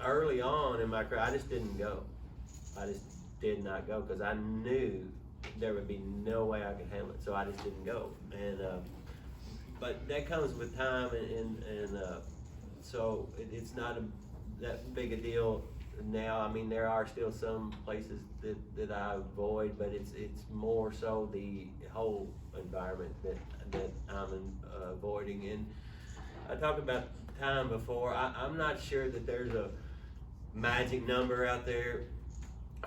Speaker 2: early on in my career, I just didn't go. I just did not go because I knew there would be no way I could handle it, so I just didn't go. And but that comes with time, and so it's not that big a deal now. I mean, there are still some places that I avoid, but it's more so the whole environment that I'm avoiding. And I talked about time before. I'm not sure that there's a magic number out there.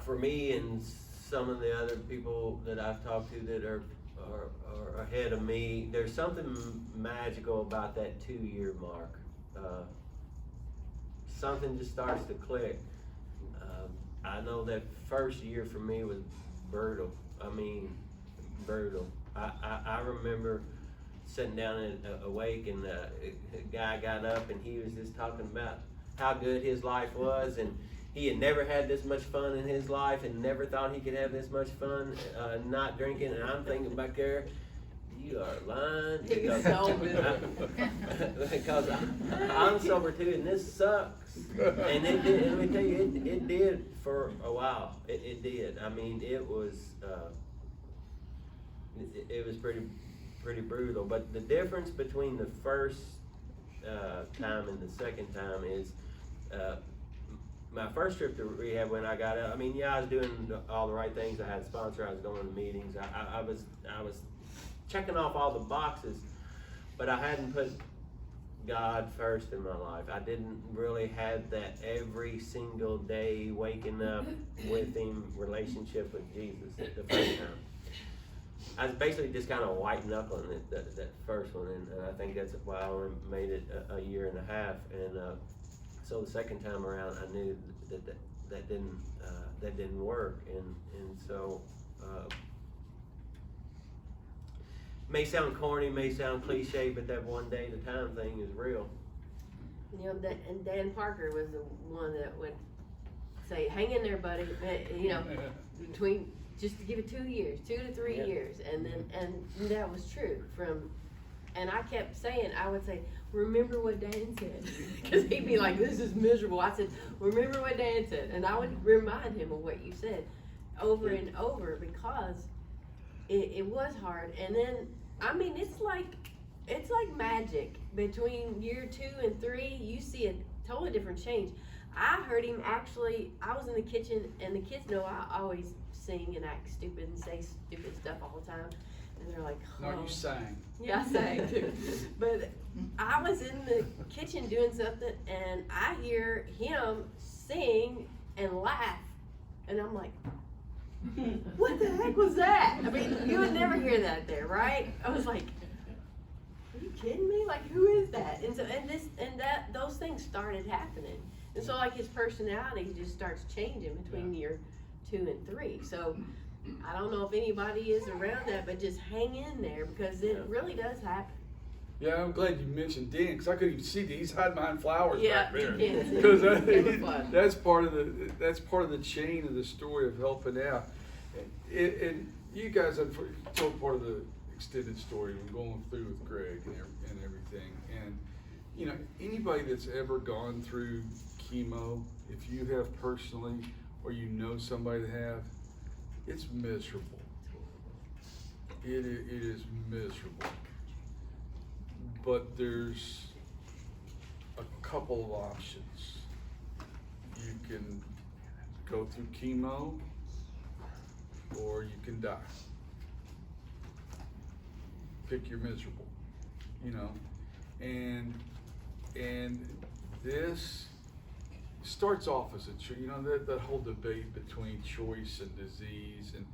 Speaker 2: For me and some of the other people that I've talked to that are ahead of me, there's something magical about that 2-year mark. Something just starts to click. I know that first year for me was brutal. I mean, brutal. I remember sitting down at a wake, and a guy got up and he was just talking about how good his life was, and he had never had this much fun in his life and never thought he could have this much fun not drinking. And I'm thinking back there, you are lying, because I'm sober too, and this sucks. And it did, let me tell you, it did for a while. It did. I mean, it was pretty brutal. But the difference between the first time and the second time is my first trip to rehab, when I got out, I mean, yeah, I was doing all the right things. I had a sponsor, I was going to meetings, I was checking off all the boxes, but I hadn't put God first in my life. I didn't really have that every single day waking up with Him relationship with Jesus the first time. I was basically just kind of white knuckling it, that first one, and I think that's why I only made it a year and a half. And so the second time around, I knew that didn't work, and so. May sound corny, may sound cliche, but that one day at a time thing is real.
Speaker 3: You know, and Dan Parker was the one that would say, "Hang in there, buddy." You know, between just to give it 2 years, 2 to 3 years, and that was true. And I kept saying, I would say, "Remember what Dan said," because he'd be like, "This is miserable." I said, "Remember what Dan said," and I would remind him of what you said over and over, because it was hard. And then, I mean, it's like magic. Between year 2 and 3, you see a totally different change. I heard him actually, I was in the kitchen, and the kids know I always sing and act stupid and say stupid stuff all the time. And they're like, "Oh."
Speaker 1: No, you sang.
Speaker 3: Yeah, I sang too. But I was in the kitchen doing something, and I hear him sing and laugh. And I'm like, what the heck was that? I mean, you would never hear that there, right? I was like, are you kidding me? Like, who is that? And so, those things started happening. And so, like, his personality just starts changing between year 2 and 3. So, I don't know if anybody is around that, but just hang in there, because it really does happen.
Speaker 1: Yeah, I'm glad you mentioned Dan, because I couldn't even see that he's hiding behind flowers back there.
Speaker 3: Yeah,
Speaker 1: Because that's part of the chain of the story of helping out. And you guys have told part of the extended story and going through with Greg and everything. And you know, anybody that's ever gone through chemo, if you have personally, or you know somebody that have, it's miserable. It is miserable. But there's a couple of options. You can go through chemo, or you can die. Pick your miserable, you know. And this starts off as a, you know, that whole debate between choice and disease, and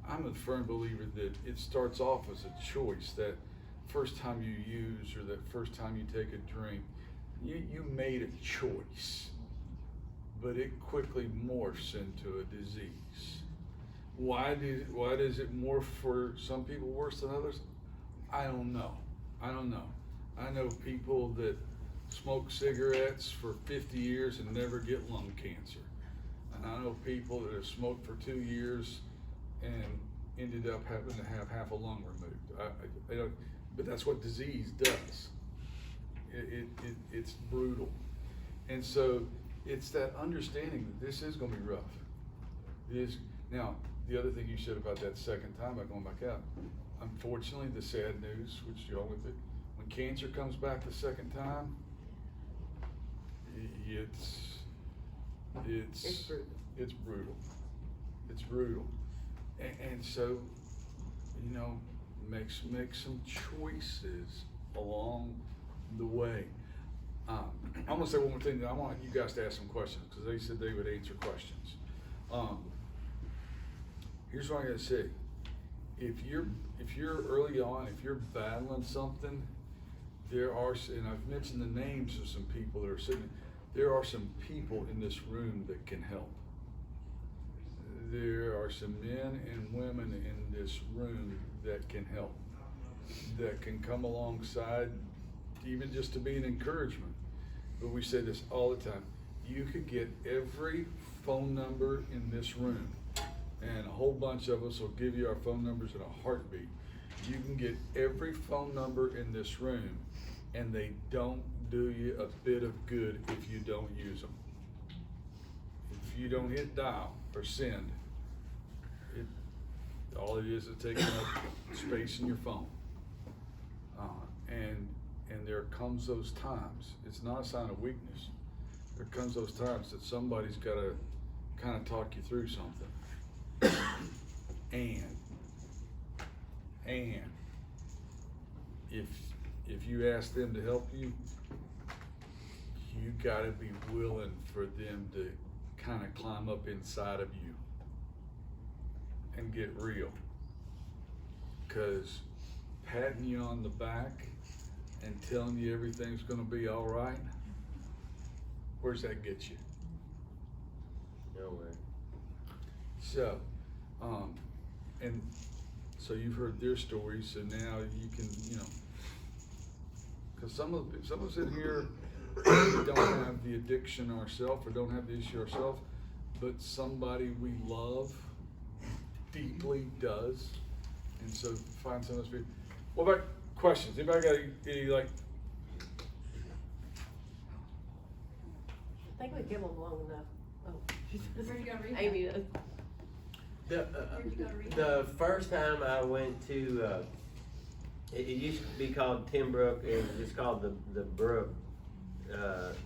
Speaker 1: I'm a firm believer that it starts off as a choice, that first time you use or that first time you take a drink, you made a choice, but it quickly morphs into a disease. Why does it morph for some people worse than others? I don't know. I know people that smoke cigarettes for 50 years and never get lung cancer. And I know people that have smoked for 2 years and ended up having to have half a lung removed. But that's what disease does. It's brutal. And so it's that understanding that this is gonna be rough. It is. Now, the other thing you said about that second time by going back out, unfortunately, the sad news, which you all with it, when cancer comes back the second time, it's brutal. It's brutal. And so, you know, make some choices along the way. I'm gonna say one more thing. I want you guys to ask some questions because they said they would answer questions. Here's what I gotta say. If you're early on, if you're battling something, and I've mentioned the names of some people that are sitting, there are some people in this room that can help. There are some men and women in this room that can help, that can come alongside, even just to be an encouragement. But we say this all the time. You could get every phone number in this room, and a whole bunch of us will give you our phone numbers in a heartbeat. You can get every phone number in this room, and they don't do you a bit of good if you don't use them. If you don't hit dial or send, all it is taking up space in your phone. And there comes those times, it's not a sign of weakness. There comes those times that somebody's gotta kind of talk you through something. And if you ask them to help you, you gotta be willing for them to kind of climb up inside of you and get real. Because patting you on the back and telling you everything's gonna be all right, where's that get you?
Speaker 2: Nowhere.
Speaker 1: So, and so you've heard their stories, so now you can, you know, because some of us in here don't have the addiction ourselves or don't have the issue ourselves, but somebody we love deeply does. And so find some of those people. What about questions? Anybody got any like?
Speaker 3: I think we give them long enough. Oh,
Speaker 6: Where you gotta read
Speaker 3: Amy does.
Speaker 2: The first time I went to, it used to be called Tim Brook, it was just called the Brook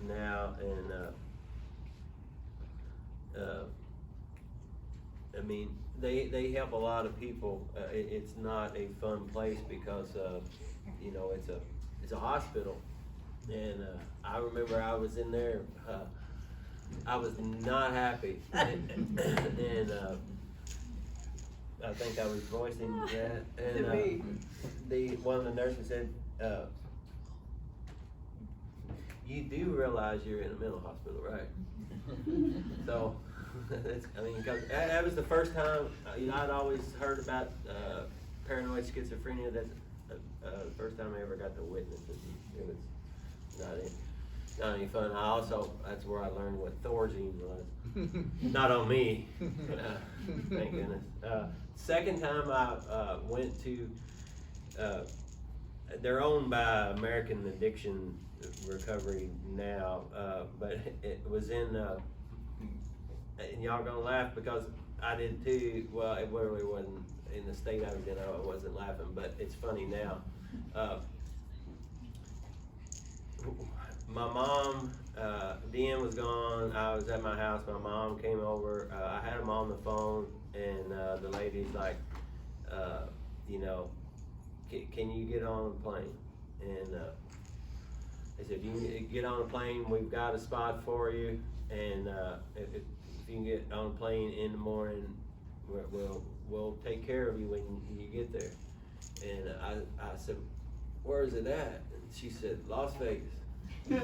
Speaker 2: now, and I mean, they help a lot of people. It's not a fun place because you know, it's a hospital, and I remember I was in there, I was not happy, and I think I was voicing that, and one of the nurses said, "You do realize you're in a mental hospital, right?" So, I mean, cause that was the first time, you know, I'd always heard about paranoid schizophrenia. That's the first time I ever got to witness it. It was not any fun. That's where I learned what Thorazine was. Not on me, thank goodness. Second time I went to, they're owned by American Addiction Recovery now, but it was in, and y'all gonna laugh because I did too. Well, it really wasn't in the state I was in. I wasn't laughing, but it's funny now. My mom, Deann was gone. I was at my house. My mom came over. I had them on the phone, and the lady's like, you know, can you get on a plane? And they said, you can get on a plane. We've got a spot for you, and if you can get on a plane in the morning, we'll take care of you when you get there. And I said, where is it at? And she said, Las Vegas. I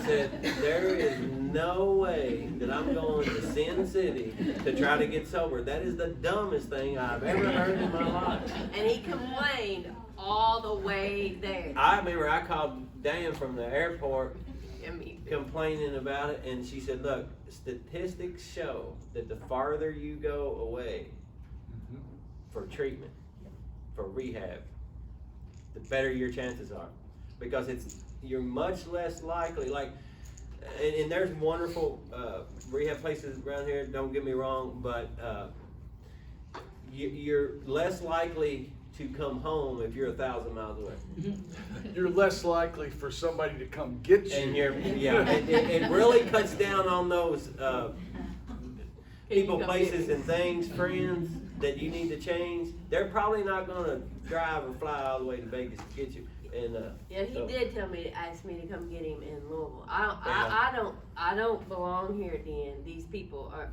Speaker 2: said, there is no way that I'm going to Sin City to try to get sober. That is the dumbest thing I've ever heard in my life.
Speaker 3: And he complained all the way there.
Speaker 2: I remember I called Dan from the airport
Speaker 3: I mean,
Speaker 2: complaining about it, and she said, look, statistics show that the farther you go away for treatment, for rehab, the better your chances are. Because you're much less likely, like, and there's wonderful rehab places around here, don't get me wrong, but you're less likely to come home if you're 1,000 miles away.
Speaker 1: You're less likely for somebody to come get you.
Speaker 2: And it really cuts down on those people, places, and things, friends that you need to change. They're probably not gonna drive or fly all the way to Vegas to get you. And
Speaker 3: yeah, he
Speaker 2: so,
Speaker 3: did tell me to ask me to come get him in Louisville. I don't belong here, Dan. These people are.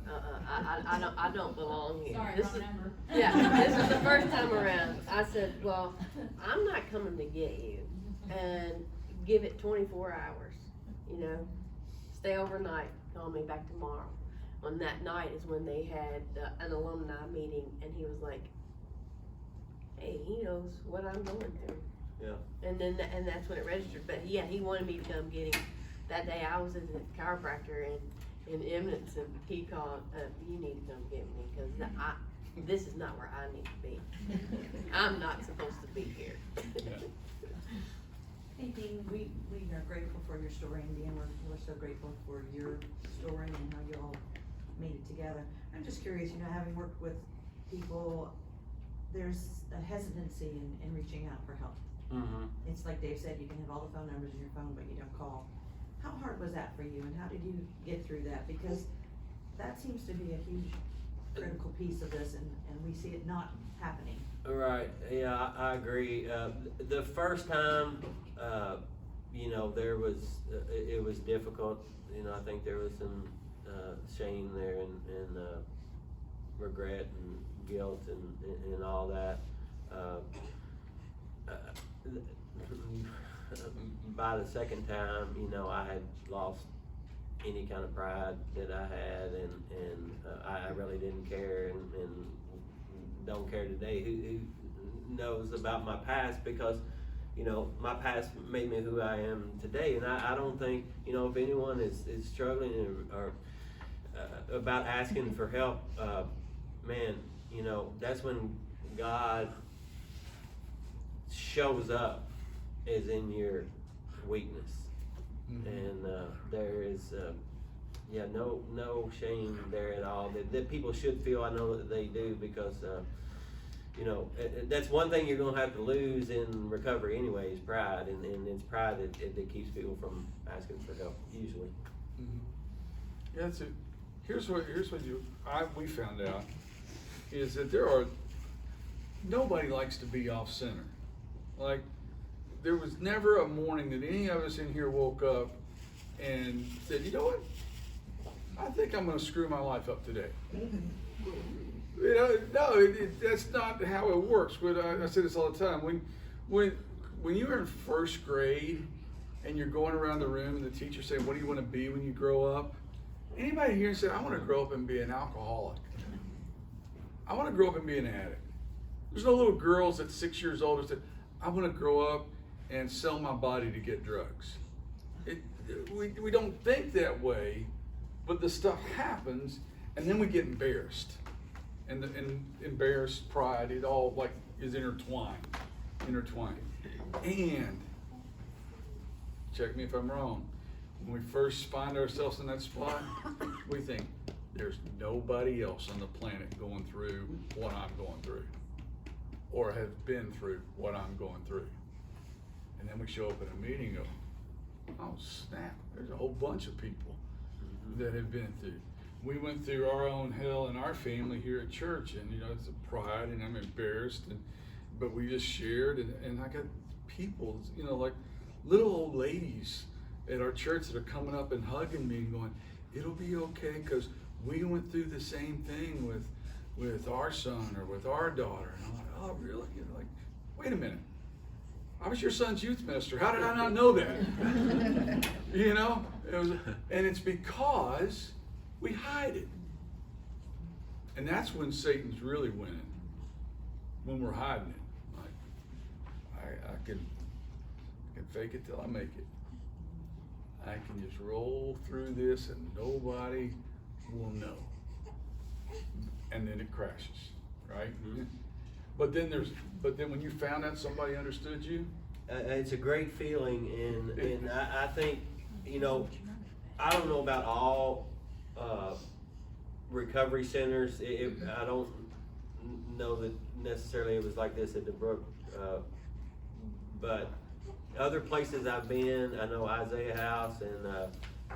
Speaker 3: I don't belong here.
Speaker 7: Sorry,
Speaker 3: This
Speaker 7: wrong
Speaker 3: is-
Speaker 7: number.
Speaker 3: Yeah, this is the first time around. I said, well, I'm not coming to get you, and give it 24 hours. You know, stay overnight. Call me back tomorrow. On that night is when they had an alumni meeting, and he was like, "Hey, he knows what I'm going through."
Speaker 2: yeah.
Speaker 3: And then, and that's when it registered, but yeah, he wanted me to come get him. That day I was at the chiropractor in Eminence, and he called, you need to come get me, cause this is not where I need to be. I'm not supposed to be here.
Speaker 6: Hey Dean, we are grateful for your story, and Dan, we're so grateful for your story and how you all made it together. I'm just curious, you know, having worked with people, there's a hesitancy in reaching out for help.
Speaker 2: Mm-hmm.
Speaker 6: It's like Dave said, you can have all the phone numbers in your phone, but you don't call. How hard was that for you, and how did you get through that? Because that seems to be a huge critical piece of this, and we see it not happening.
Speaker 2: Right, yeah, I agree. The first time, you know, there was, it was difficult. You know, I think there was some shame there and regret and guilt and all that. By the second time, you know, I had lost any kind of pride that I had, and I really didn't care, and don't care today. Who knows about my past? Because, you know, my past made me who I am today, and I don't think, you know, if anyone is struggling or about asking for help, man, you know, that's when God shows up is in your weakness. Mm-hmm. And there is no shame there at all that people should feel. I know that they do, because you know, that's one thing you're gonna have to lose in recovery anyway, is pride, and it's pride that keeps people from asking for help usually.
Speaker 1: Mm-hmm. Yeah, that's it. Here's what we found out is that nobody likes to be off center. Like, there was never a morning that any of us in here woke up and said, you know what, I think I'm gonna screw my life up today. You know, no, that's not how it works. I say this all the time. When you're in first grade and you're going around the room and the teacher saying, what do you want to be when you grow up? Anybody here say, I want to grow up and be an alcoholic. I want to grow up and be an addict. There's no little girls at 6 years old that said, I want to grow up and sell my body to get drugs. We don't think that way, but the stuff happens, and then we get embarrassed. And embarrassed, pride, it all like is intertwined. And check me if I'm wrong, when we first find ourselves in that spot, we think there's nobody else on the planet going through what I'm going through, or have been through what I'm going through. And then we show up at a meeting and go, oh snap, there's a whole bunch of people that have been through. We went through our own hell in our family here at church, and you know, it's a pride, and I'm embarrassed, but we just shared, and I got people, you know, like little old ladies at our church that are coming up and hugging me and going, it'll be okay, because we went through the same thing with our son or with our daughter. And I'm like, oh really? You know, like, wait a minute. I was your son's youth minister. How did I not know that? You know? And it's because we hide it. And that's when Satan's really winning. When we're hiding it. Like, I can fake it till I make it. I can just roll through this and nobody will know. And then it crashes, right? Mm-hmm. But then when you found out somebody understood you,
Speaker 2: it's a great feeling, and I think, you know, I don't know about all recovery centers. I don't know that necessarily it was like this at the Brook, but other places I've been, I know Isaiah House and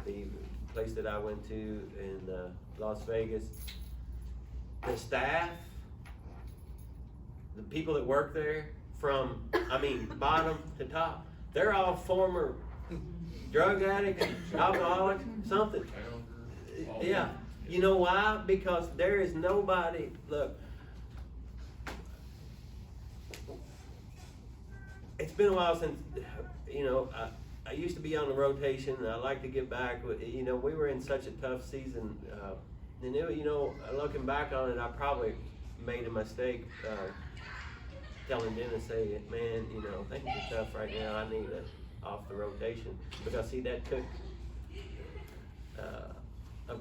Speaker 2: the place that I went to in Las Vegas, the staff, the people that work there, from, I mean, bottom to top, they're all former drug addicts, alcoholics, something. Yeah. You know why? Because there is nobody, look, it's been a while since, you know, I used to be on the rotation, and I like to get back. You know, we were in such a tough season, and it, you know, looking back on it, I probably made a mistake telling Dennis, say, man, you know, things are tough right now. I need off the rotation, because see, that took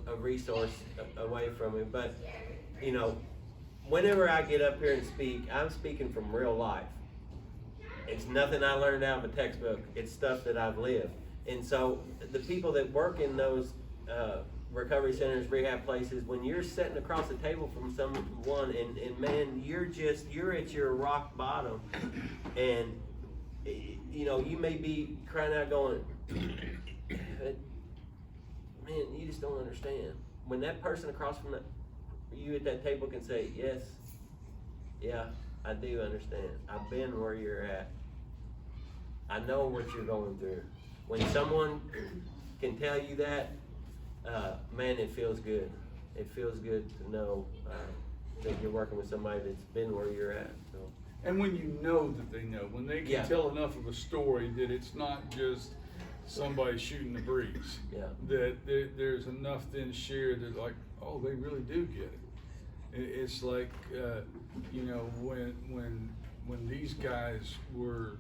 Speaker 2: a resource away from me. But you know, whenever I get up here and speak, I'm speaking from real life. It's nothing I learned out of a textbook. It's stuff that I've lived. And so the people that work in those recovery centers, rehab places, when you're sitting across the table from someone and man, you're at your rock bottom, and you know, you may be crying out going, man, you just don't understand. When that person across from you at that table can say, yes, yeah, I do understand. I've been where you're at. I know what you're going through. When someone can tell you that, man, it feels good. It feels good to know that you're working with somebody that's been where you're at. So.
Speaker 1: And when you know that they know, when they can tell enough of a story that it's not just somebody shooting the breeze, that there's enough then shared that like, oh, they really do get it. It's like, you know, when these guys were,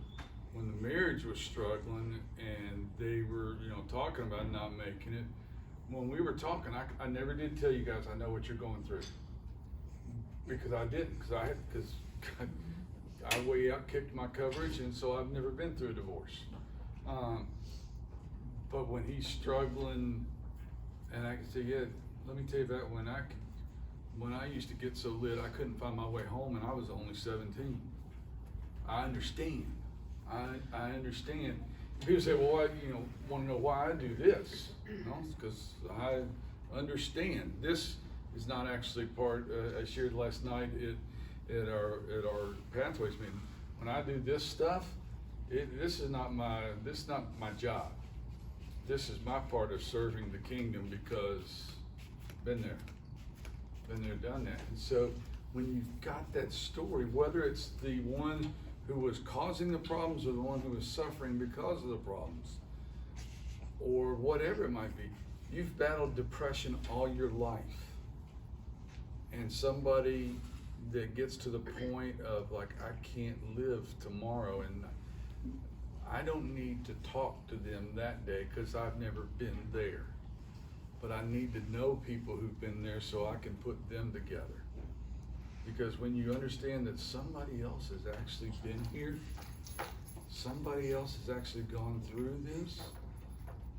Speaker 1: when the marriage was struggling and they were, you know, talking about not making it, when we were talking, I never did tell you guys I know what you're going through, because I didn't, because I way out kicked my coverage, and so I've never been through a divorce. But when he's struggling, and I can say, yeah, let me tell you about when I used to get so lit I couldn't find my way home, and I was only 17. I understand. I understand. People say, well, you know, want to know why I do this? You know, because I understand. This is not actually part. I shared last night at our Pathways meeting. When I do this stuff, this is not my job. This is my part of serving the kingdom, because been there, done that. And so when you've got that story, whether it's the one who was causing the problems or the one who was suffering because of the problems, or whatever it might be, you've battled depression all your life. And somebody that gets to the point of like, I can't live tomorrow, and I don't need to talk to them that day because I've never been there. But I need to know people who've been there so I can put them together. Because when you understand that somebody else has actually been here, somebody else has actually gone through this,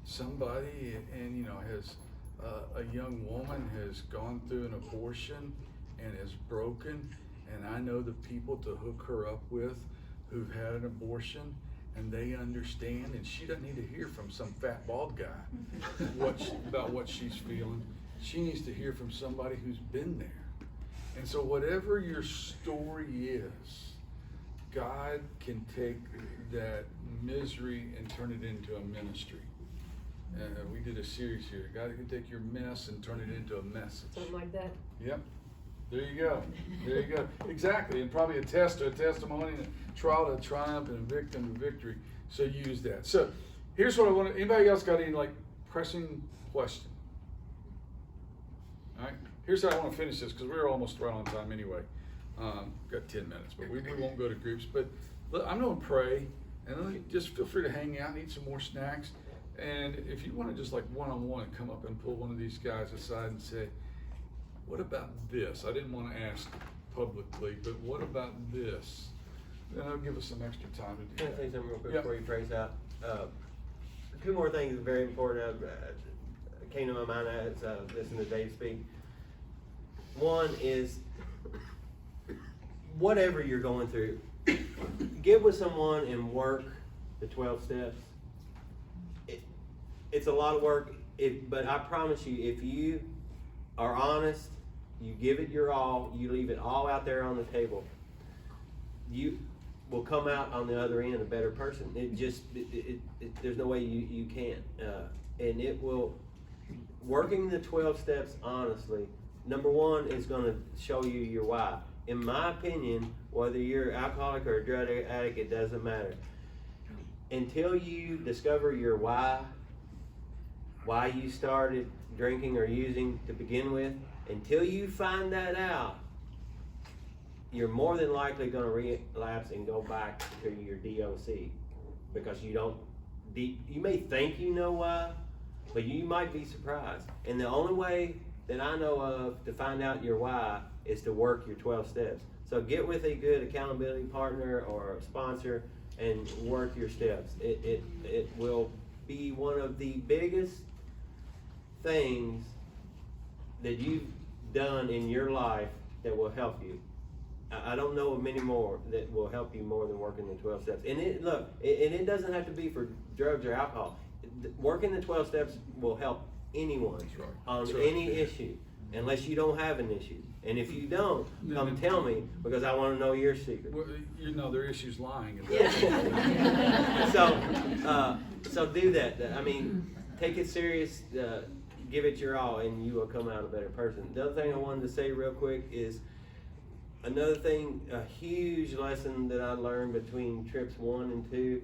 Speaker 1: somebody, and you know, has a young woman has gone through an abortion and is broken, and I know the people to hook her up with who've had an abortion, and they understand, and she doesn't need to hear from some fat bald guy about what she's feeling. She needs to hear from somebody who's been there. And so whatever your story is, God can take that misery and turn it into a ministry. We did a series here. God can take your mess and turn it into a message.
Speaker 3: Something like that.
Speaker 1: Yep. There you go. There you go. Exactly. And probably a test or a testimony, and a trial to triumph, and a victim to victory. So use that. So here's what I want to, anybody else got any like pressing question? All right. Here's how I want to finish this because we're almost right on time anyway. Got 10 minutes, but we won't go to groups. But look, I'm going to pray, and then just feel free to hang out and eat some more snacks. And if you want to just like one-on-one come up and pull one of these guys aside and say, what about this? I didn't want to ask publicly, but what about this? Then I'll give us some extra time to do
Speaker 2: Can I
Speaker 1: that.
Speaker 2: say something real quick
Speaker 1: Yeah.
Speaker 2: before you phrase out? Two more things are very important. Came to my mind as listening to Dave speak. One is, whatever you're going through, get with someone and work the 12 steps. It's a lot of work, but I promise you, if you are honest, you give it your all, you leave it all out there on the table, you will come out on the other end a better person. There's no way you can't. And it will, working the 12 steps honestly, number one is going to show you your why. In my opinion, whether you're alcoholic or a drug addict, it doesn't matter. Until you discover your why you started drinking or using to begin with, until you find that out, you're more than likely going to relapse and go back to your DOC, because you may think you know why, but you might be surprised. And the only way that I know of to find out your why is to work your 12 steps. So get with a good accountability partner or a sponsor and work your steps. It will be one of the biggest things that you've done in your life that will help you. I don't know of many more that will help you more than working the 12 steps. And it doesn't have to be for drugs or alcohol. Working the 12 steps will help anyone on any issue, unless you don't have an issue. And if you don't, come tell me, because I want to know your secret.
Speaker 1: Well, you know, their issue's lying.
Speaker 2: So do that. I mean, take it serious. Give it your all, and you will come out a better person. The other thing I wanted to say real quick is another thing, a huge lesson that I learned between trips 1 and 2.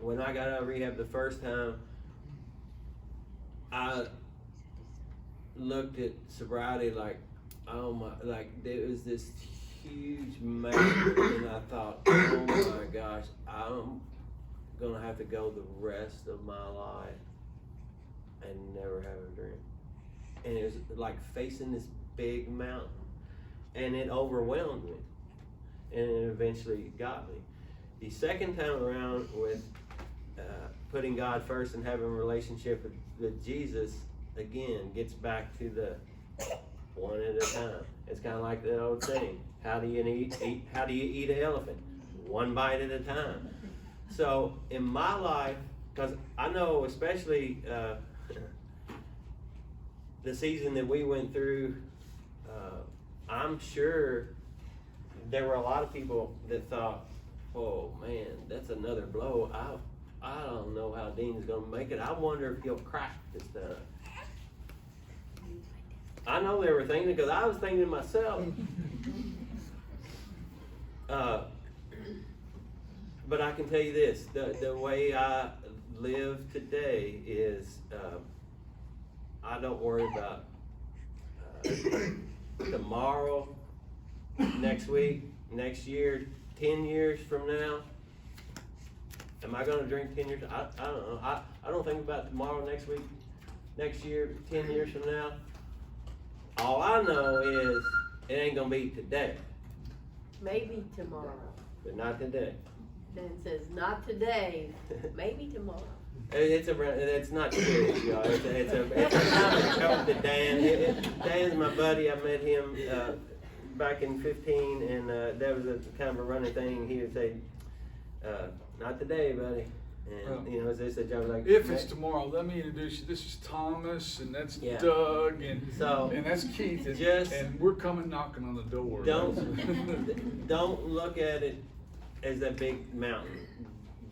Speaker 2: When I got out of rehab the first time, I looked at sobriety like, oh my, like there was this huge mountain, and I thought, oh my gosh, I'm gonna have to go the rest of my life and never have a drink. And it was like facing this big mountain, and it overwhelmed me, and it eventually got me. The second time around with putting God first and having a relationship with Jesus, again, gets back to the one at a time. It's kind of like the old saying, how do you eat an elephant? One bite at a time. So in my life, because I know especially the season that we went through, I'm sure there were a lot of people that thought, oh man, that's another blow. I don't know how Dean's gonna make it. I wonder if he'll crack this time. I know they were thinking, because I was thinking to myself. But I can tell you this, the way I live today is, I don't worry about tomorrow, next week, next year, 10 years from now. Am I gonna drink 10 years? I don't know. I don't think about tomorrow, next week, next year, 10 years from now. All I know is it ain't gonna be today.
Speaker 3: Maybe tomorrow.
Speaker 2: But not today.
Speaker 3: Then it says, not today, maybe tomorrow.
Speaker 2: It's not serious, y'all. It's a time to talk to Dan. Dan's my buddy. I met him back in 15, and that was a kind of a running thing. He would say, not today, buddy. And you know, as they said, I was like,
Speaker 1: if it's tomorrow, let me introduce you. This is Thomas, and that's Doug, and that's Keith, and we're coming knocking on the door.
Speaker 2: Don't look at it as a big mountain.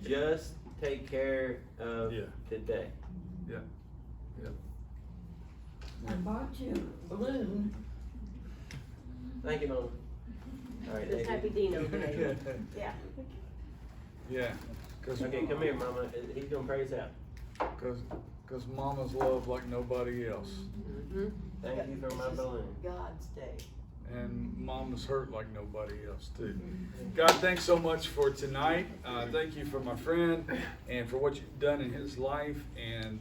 Speaker 2: Just take care of today.
Speaker 1: Yeah.
Speaker 4: I bought you a balloon.
Speaker 2: Thank you, Mama. All right,
Speaker 3: Just happy
Speaker 2: David.
Speaker 3: Dino Day.
Speaker 4: Yeah.
Speaker 1: Yeah,
Speaker 2: Okay, come here, Mama. He's gonna pray us out.
Speaker 1: cause mama's loved like nobody else.
Speaker 3: Mhm.
Speaker 2: Thank you for my balloon.
Speaker 4: God's day.
Speaker 1: And mama's hurt like nobody else too. God, thanks so much for tonight. Thank you for my friend and for what you've done in his life, and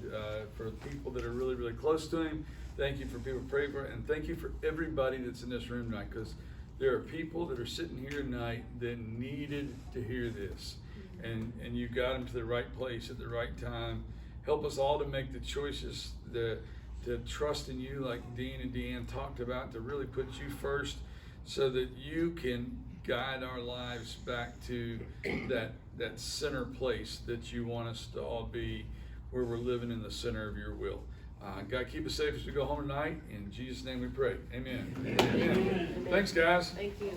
Speaker 1: for people that are really, really close to him. Thank you for people praying for it, and thank you for everybody that's in this room tonight, because there are people that are sitting here tonight that needed to hear this, and you got them to the right place at the right time. Help us all to make the choices to trust in you, like Dean and Deann talked about, to really put you first, so that you can guide our lives back to that center place that you want us to all be, where we're living in the center of your will. God, keep us safe as we go home tonight. In Jesus' name we pray. Amen. Amen. Thanks, guys.
Speaker 3: Thank you.